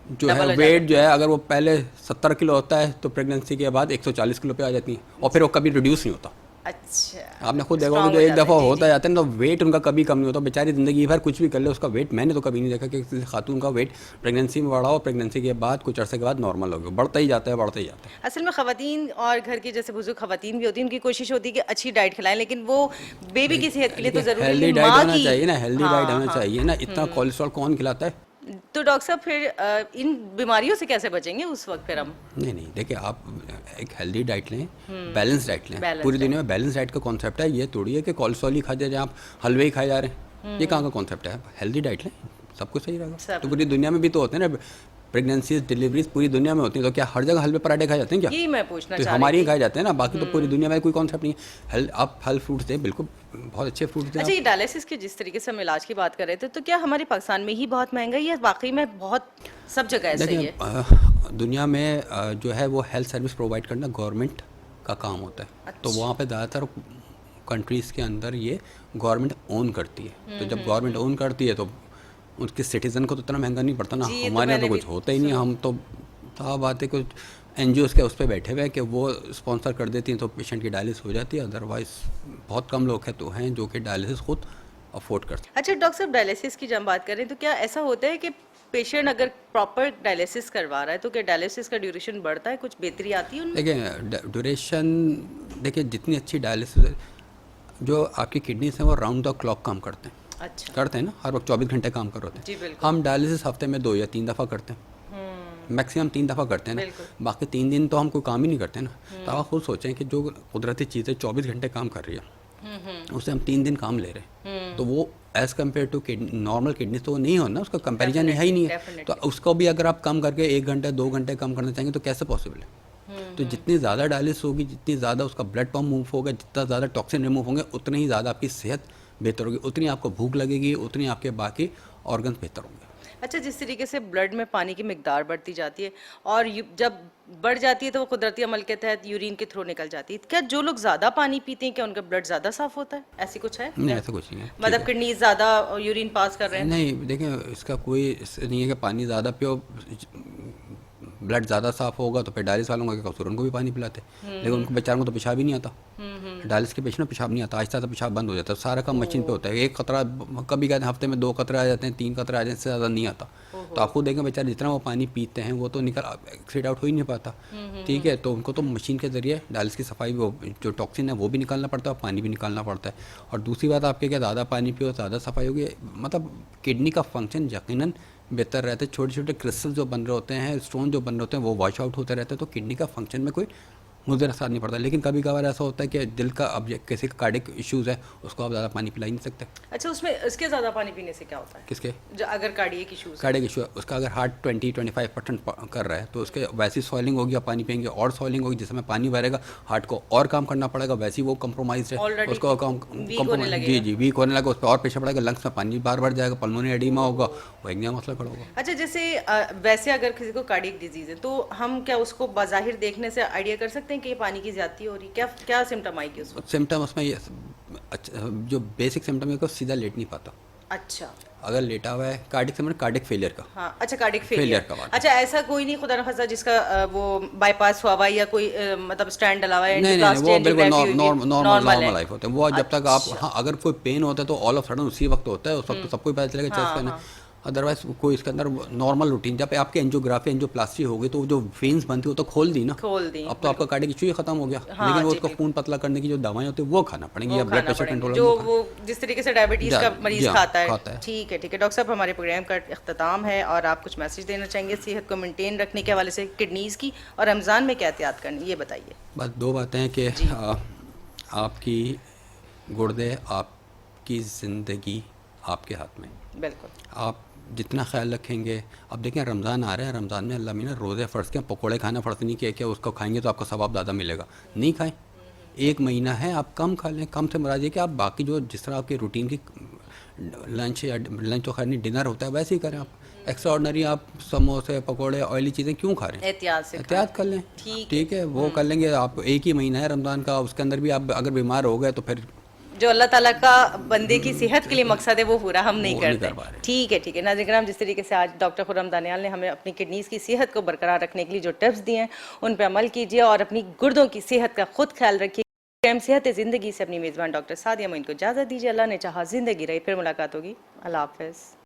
Speaker 2: जो है,
Speaker 1: डबल हो जाता
Speaker 2: वेट जो है, अगर वो पहले 70 किलो होता है तो प्रेगनेंसी के बाद 140 किलो पे आ जाती है, और फिर वो कभी रिड्यूस नहीं होता।
Speaker 1: है। अच्छा,
Speaker 2: आपने खुद देखा होगा,
Speaker 1: स्ट्रांग
Speaker 2: जो
Speaker 1: हो
Speaker 2: एक
Speaker 1: जाता
Speaker 2: दफ़ा
Speaker 1: है। जी
Speaker 2: होता
Speaker 1: जी।
Speaker 2: जाता है ना, तो वेट उनका कभी कम नहीं होता। बेचारी ज़िंदगी भर कुछ भी कर ले, उसका वेट मैंने तो कभी नहीं देखा कि किसी खातून का वेट प्रेगनेंसी में बढ़ा हो, प्रेगनेंसी के बाद कुछ अरसे के बाद नॉर्मल हो गया, बढ़ता ही जाता है, बढ़ता ही जाता है।
Speaker 1: असल में खवातीन और घर की जैसे बुजुर्ग खवातीन भी होती हैं, उनकी कोशिश होती है कि अच्छी डाइट खिलाएं, लेकिन वो बेबी की सेहत के लिए तो
Speaker 2: देखिए,
Speaker 1: ज़रूरी है,
Speaker 2: हेल्दी
Speaker 1: लेकिन
Speaker 2: डाइट
Speaker 1: माँ
Speaker 2: होना
Speaker 1: की।
Speaker 2: चाहिए ना, हेल्दी डाइट
Speaker 1: हाँ
Speaker 2: होना
Speaker 1: हाँ।
Speaker 2: चाहिए ना। इतना कोलेस्ट्रॉल कौन खिलाता है?
Speaker 1: तो डॉक्टर साहब फिर इन बीमारियों से कैसे बचेंगे उस वक्त फिर हम?
Speaker 2: नहीं नहीं, देखिए, आप एक हेल्दी डाइट लें, बैलेंस डाइट लें।
Speaker 1: बैलेंस
Speaker 2: पूरी
Speaker 1: डाइट।
Speaker 2: दुनिया में बैलेंस डाइट का कॉन्सेप्ट है, ये थोड़ी है कि कोलेस्ट्रॉल ही खा जा रहे हैं, आप हलवे ही खाए जा रहे हैं, ये कहाँ का कॉन्सेप्ट है? हेल्दी डाइट लें, सब कुछ सही रहेगा।
Speaker 1: सब।
Speaker 2: तो पूरी दुनिया में भी तो होते हैं ना, प्रेगनेंसीज, डिलीवरीज पूरी दुनिया में होती हैं, तो क्या हर जगह हलवे पराठे खाए जाते हैं क्या?
Speaker 1: यही मैं पूछना
Speaker 2: तो
Speaker 1: चाह
Speaker 2: हमारे
Speaker 1: रही
Speaker 2: ही
Speaker 1: थी।
Speaker 2: खाए जाते हैं ना, बाकी तो पूरी दुनिया में कोई कॉन्सेप्ट नहीं है। आप फल फ्रूट्स दें, बिल्कुल बहुत अच्छे फ्रूट्स दें
Speaker 1: अच्छा,
Speaker 2: आप।
Speaker 1: ये डायलिसिस की जिस तरीके से हम इलाज की बात कर रहे थे, तो क्या हमारे पाकिस्तान में ही बहुत महंगा है या वाकई में बहुत सब जगह ऐसा ही
Speaker 2: देखिए,
Speaker 1: है?
Speaker 2: दुनिया में जो है वो हेल्थ सर्विस प्रोवाइड करना गवर्नमेंट का काम होता है। तो
Speaker 1: अच्छा।
Speaker 2: वहाँ पे ज़्यादातर कंट्रीज़ के अंदर ये गवर्नमेंट ओन करती है। तो जब गवर्नमेंट ओन करती है तो उसके सिटीज़न को तो इतना महंगा नहीं पड़ता ना।
Speaker 1: जी, ये तो
Speaker 2: हमारे यहाँ तो
Speaker 1: मैंने भी
Speaker 2: कुछ होता ही नहीं है,
Speaker 1: सुना।
Speaker 2: हम तो साफ बात है, कुछ NGOs के उस पर बैठे हुए हैं कि वो स्पॉन्सर कर देती हैं तो पेशेंट की डायलिसिस हो जाती है। अदरवाइज़ बहुत कम लोग हैं तो हैं जो कि डायलिसिस खुद अफोर्ड करते
Speaker 1: अच्छा डॉक्टर साहब, डायलिसिस की जब हम बात करें तो क्या ऐसा होता है कि पेशेंट अगर प्रॉपर डायलिसिस करवा रहा है तो क्या डायलिसिस का ड्यूरेशन बढ़ता है, कुछ बेहतरी आती है
Speaker 2: हैं।
Speaker 1: उनमें?
Speaker 2: देखिए, ड्यूरेशन, देखिए जितनी अच्छी डायलिसिस, जो आपकी किडनीज हैं वो राउंड द क्लॉक काम करते हैं,
Speaker 1: अच्छा।
Speaker 2: करते हैं ना, हर वक्त 24 घंटे काम कर रहे होते
Speaker 1: जी
Speaker 2: हैं।
Speaker 1: बिल्कुल।
Speaker 2: हम डायलिसिस हफ्ते में 2 या 3 दफ़ा करते हैं, मैक्सिमम 3 दफ़ा करते हैं ना।
Speaker 1: बिल्कुल।
Speaker 2: बाकी 3 दिन तो हम कोई काम ही नहीं करते ना। तो आप खुद सोचें कि जो कुदरती चीज़ें 24 घंटे काम कर रही है, उससे हम 3 दिन काम ले रहे हैं, तो वो as compare to normal kidney तो वो नहीं हो ना, उसका कंपैरिजन है ही नहीं है।
Speaker 1: Definitely,
Speaker 2: तो उसको भी अगर आप कम करके 1 घंटे 2 घंटे कम करना चाहेंगे तो कैसे पॉसिबल है? तो जितनी ज़्यादा डायलिसिस होगी, जितनी ज़्यादा उसका ब्लड पंप मूव होगा, जितना ज़्यादा टॉक्सिन रिमूव होंगे, उतनी ही ज़्यादा आपकी सेहत बेहतर होगी, उतनी आपको भूख लगेगी, उतनी आपके बाकी ऑर्गन्स बेहतर होंगे।
Speaker 1: अच्छा, जिस तरीके से ब्लड में पानी की मिकदार बढ़ती जाती है और जब बढ़ जाती है तो वो कुदरती अमल के तहत यूरिन के थ्रू निकल जाती है, क्या जो लोग ज़्यादा पानी पीते हैं क्या उनका ब्लड ज़्यादा साफ होता है? ऐसी कुछ है?
Speaker 2: नहीं, ऐसा कुछ नहीं है। ठीक
Speaker 1: मतलब
Speaker 2: है।
Speaker 1: किडनी ज़्यादा यूरिन पास कर रहे हैं?
Speaker 2: नहीं, देखिए, इसका कोई इससे नहीं है कि पानी ज़्यादा पियो, ब्लड ज़्यादा साफ होगा तो फिर डायलिसिस वालों का कसूर, उनको भी पानी पिलाते, लेकिन उनको बेचारों को तो पेशाब ही नहीं आता। डायलिसिस के पेशेंट में पेशाब नहीं आता, आहिस्ता आहिस्ता पेशाब बंद हो जाता है, सारा काम मशीन पे होता है। एक खतरा, कभी कहते हैं हफ्ते में 2 कतरे आ जाते हैं, 3 कतरे आ जाते हैं, इससे ज़्यादा नहीं आता। तो आप खुद देखें, बेचारे जितना वो पानी पीते हैं वो तो एक्सीड आउट हो ही नहीं पाता। ठीक है, तो उनको तो मशीन के ज़रिए डायलिसिस की सफाई, वो जो टॉक्सिन है वो भी निकालना पड़ता है और पानी भी निकालना पड़ता है। और दूसरी बात, आपके क्या ज़्यादा पानी पियो ज़्यादा सफाई होगी, मतलब किडनी का फंक्शन यकीनन बेहतर रहता है। छोटे छोटे क्रिस्टल जो बन रहे होते हैं, स्टोन जो बन रहे होते हैं, वो वॉश आउट होते रहते हैं, तो किडनी का फंक्शन में कोई मुझे असर नहीं पड़ता। लेकिन कभी कभार ऐसा होता है कि दिल का, अब किसी का कार्डिक इश्यूज़ है, उसको आप ज़्यादा पानी पिला ही नहीं सकते।
Speaker 1: अच्छा, उसमें इसके ज़्यादा पानी पीने से क्या होता है?
Speaker 2: किसके?
Speaker 1: जो अगर कार्डियक इश्यूज।
Speaker 2: कार्डिक इशू है, उसका अगर हार्ट 20-25% कर रहा है तो उसके वैसी सॉइलिंग होगी, आप पानी पियेंगे और सॉइलिंग होगी, जिसमें पानी भरेगा, हार्ट को और काम करना पड़ेगा, वैसे ही वो कंप्रोमाइज है,
Speaker 1: Already
Speaker 2: उसको
Speaker 1: weak होने लगेगा।
Speaker 2: जी जी, वीक होने लगा, उस पर और प्रेशर पड़ेगा, लंग्स में पानी बार बढ़ जाएगा, पल्मोनरी एडीमा होगा, वो एक नया मसला खड़ा होगा।
Speaker 1: अच्छा, जैसे वैसे अगर किसी को कार्डियक डिजीज है तो हम क्या उसको बाज़ाहिर देखने से आइडिया कर सकते हैं कि ये पानी की ज्यादती हो रही, क्या क्या सिम्टम आएगी उस वक्त?
Speaker 2: सिम्टम उसमें ये, अच्छा, जो बेसिक सिम्टम है कि सीधा लेट नहीं पाता।
Speaker 1: अच्छा।
Speaker 2: अगर लेटा हुआ है, कार्डिक सिम्टम, कार्डिक फेलियर का।
Speaker 1: हाँ, अच्छा, कार्डिक
Speaker 2: Failure
Speaker 1: फेलियर
Speaker 2: का बात है।
Speaker 1: अच्छा, ऐसा कोई नहीं खुदा न खास्ता जिसका वो बाईपास हुआ हुआ है या कोई मतलब स्टैंड डला हुआ है,
Speaker 2: नहीं नहीं नहीं, वो
Speaker 1: एंजियोप्लास्टी,
Speaker 2: बिल्कुल
Speaker 1: एंजियोग्राफी हुई है,
Speaker 2: नॉर्मल
Speaker 1: है।
Speaker 2: लाइफ होता है वो। जब तक आप, हाँ, अगर कोई पेन होता है तो ऑल ऑफ सडन उसी वक्त होता है, उस वक्त तो सबको ही पता चलेगा चेस्ट पेन है। अदरवाइज कोई इसके अंदर नॉर्मल रूटीन, जब आपकी एंजियोग्राफी, एंजियोप्लास्टी होगी तो जो वेन्स बनती है वो तो खोल दी ना,
Speaker 1: खोल दी।
Speaker 2: अब तो आपका कार्डिक इशू ही खत्म हो गया।
Speaker 1: हाँ,
Speaker 2: लेकिन वो
Speaker 1: जी,
Speaker 2: उसको खून पतला करने की जो दवाएं होती है वो खाना पड़ेंगी,
Speaker 1: वो
Speaker 2: या ब्लड
Speaker 1: खाना
Speaker 2: प्रेशर
Speaker 1: पड़ेगा,
Speaker 2: कंट्रोल
Speaker 1: जो वो जिस तरीके से डायबिटीज का मरीज
Speaker 2: जी हाँ,
Speaker 1: खाता
Speaker 2: खाता है।
Speaker 1: है। ठीक है ठीक है, डॉक्टर साहब हमारे प्रोग्राम का इख्तिताम है और आप कुछ मैसेज देना चाहेंगे सेहत को मेंटेन रखने के हवाले से, किडनीज की, और रमज़ान में क्या एहतियात करनी, ये बताइए।
Speaker 2: बस 2 बातें हैं कि आपकी गुर्दे, आपकी ज़िंदगी आपके हाथ में।
Speaker 1: बिल्कुल।
Speaker 2: आप जितना ख्याल रखेंगे, अब देखें रमज़ान आ रहा है, रमज़ान में अल्लाह ने रोज़े फ़र्ज़ किया, पकोड़े खाना फ़र्ज़ नहीं किया कि उसको खाएंगे तो आपका सवाब ज़्यादा मिलेगा, नहीं खाएं। 1 महीना है, आप कम खा लें। कम से मुराद ये कि आप बाकी जो जिस तरह आपकी रूटीन की लंच तो खैर नहीं, डिनर होता है, वैसे ही करें आप। एक्स्ट्रा ऑर्डनरी आप समोसे पकोड़े ऑयली चीज़ें क्यों खा रहे हैं?
Speaker 1: एहतियात से
Speaker 2: एहतियात कर लें, ठीक है, वो कर लेंगे। आप एक ही महीना है रमज़ान का, उसके अंदर भी आप अगर बीमार हो गए तो फिर
Speaker 1: जो अल्लाह ताला का बंदे की सेहत के लिए मकसद है वो पूरा हम नहीं
Speaker 2: वो नहीं
Speaker 1: करते।
Speaker 2: कर पा रहे।
Speaker 1: ठीक है, ठीक है नाज़रीन किराम, जिस तरीके से आज डॉक्टर खुर्रम दानियाल ने हमें अपनी किडनीज़ की सेहत को बरकरार रखने के लिए जो टिप्स दिए हैं उन पर अमल कीजिए और अपनी गुर्दों की सेहत का खुद ख्याल रखिए। प्रोग्राम सेहत ज़िंदगी से अपनी मेज़बान डॉक्टर सादिया मोइन को इजाज़त दीजिए। अल्लाह ने चाहा ज़िंदगी रही, फिर मुलाकात होगी। अल्लाह हाफ़िज़।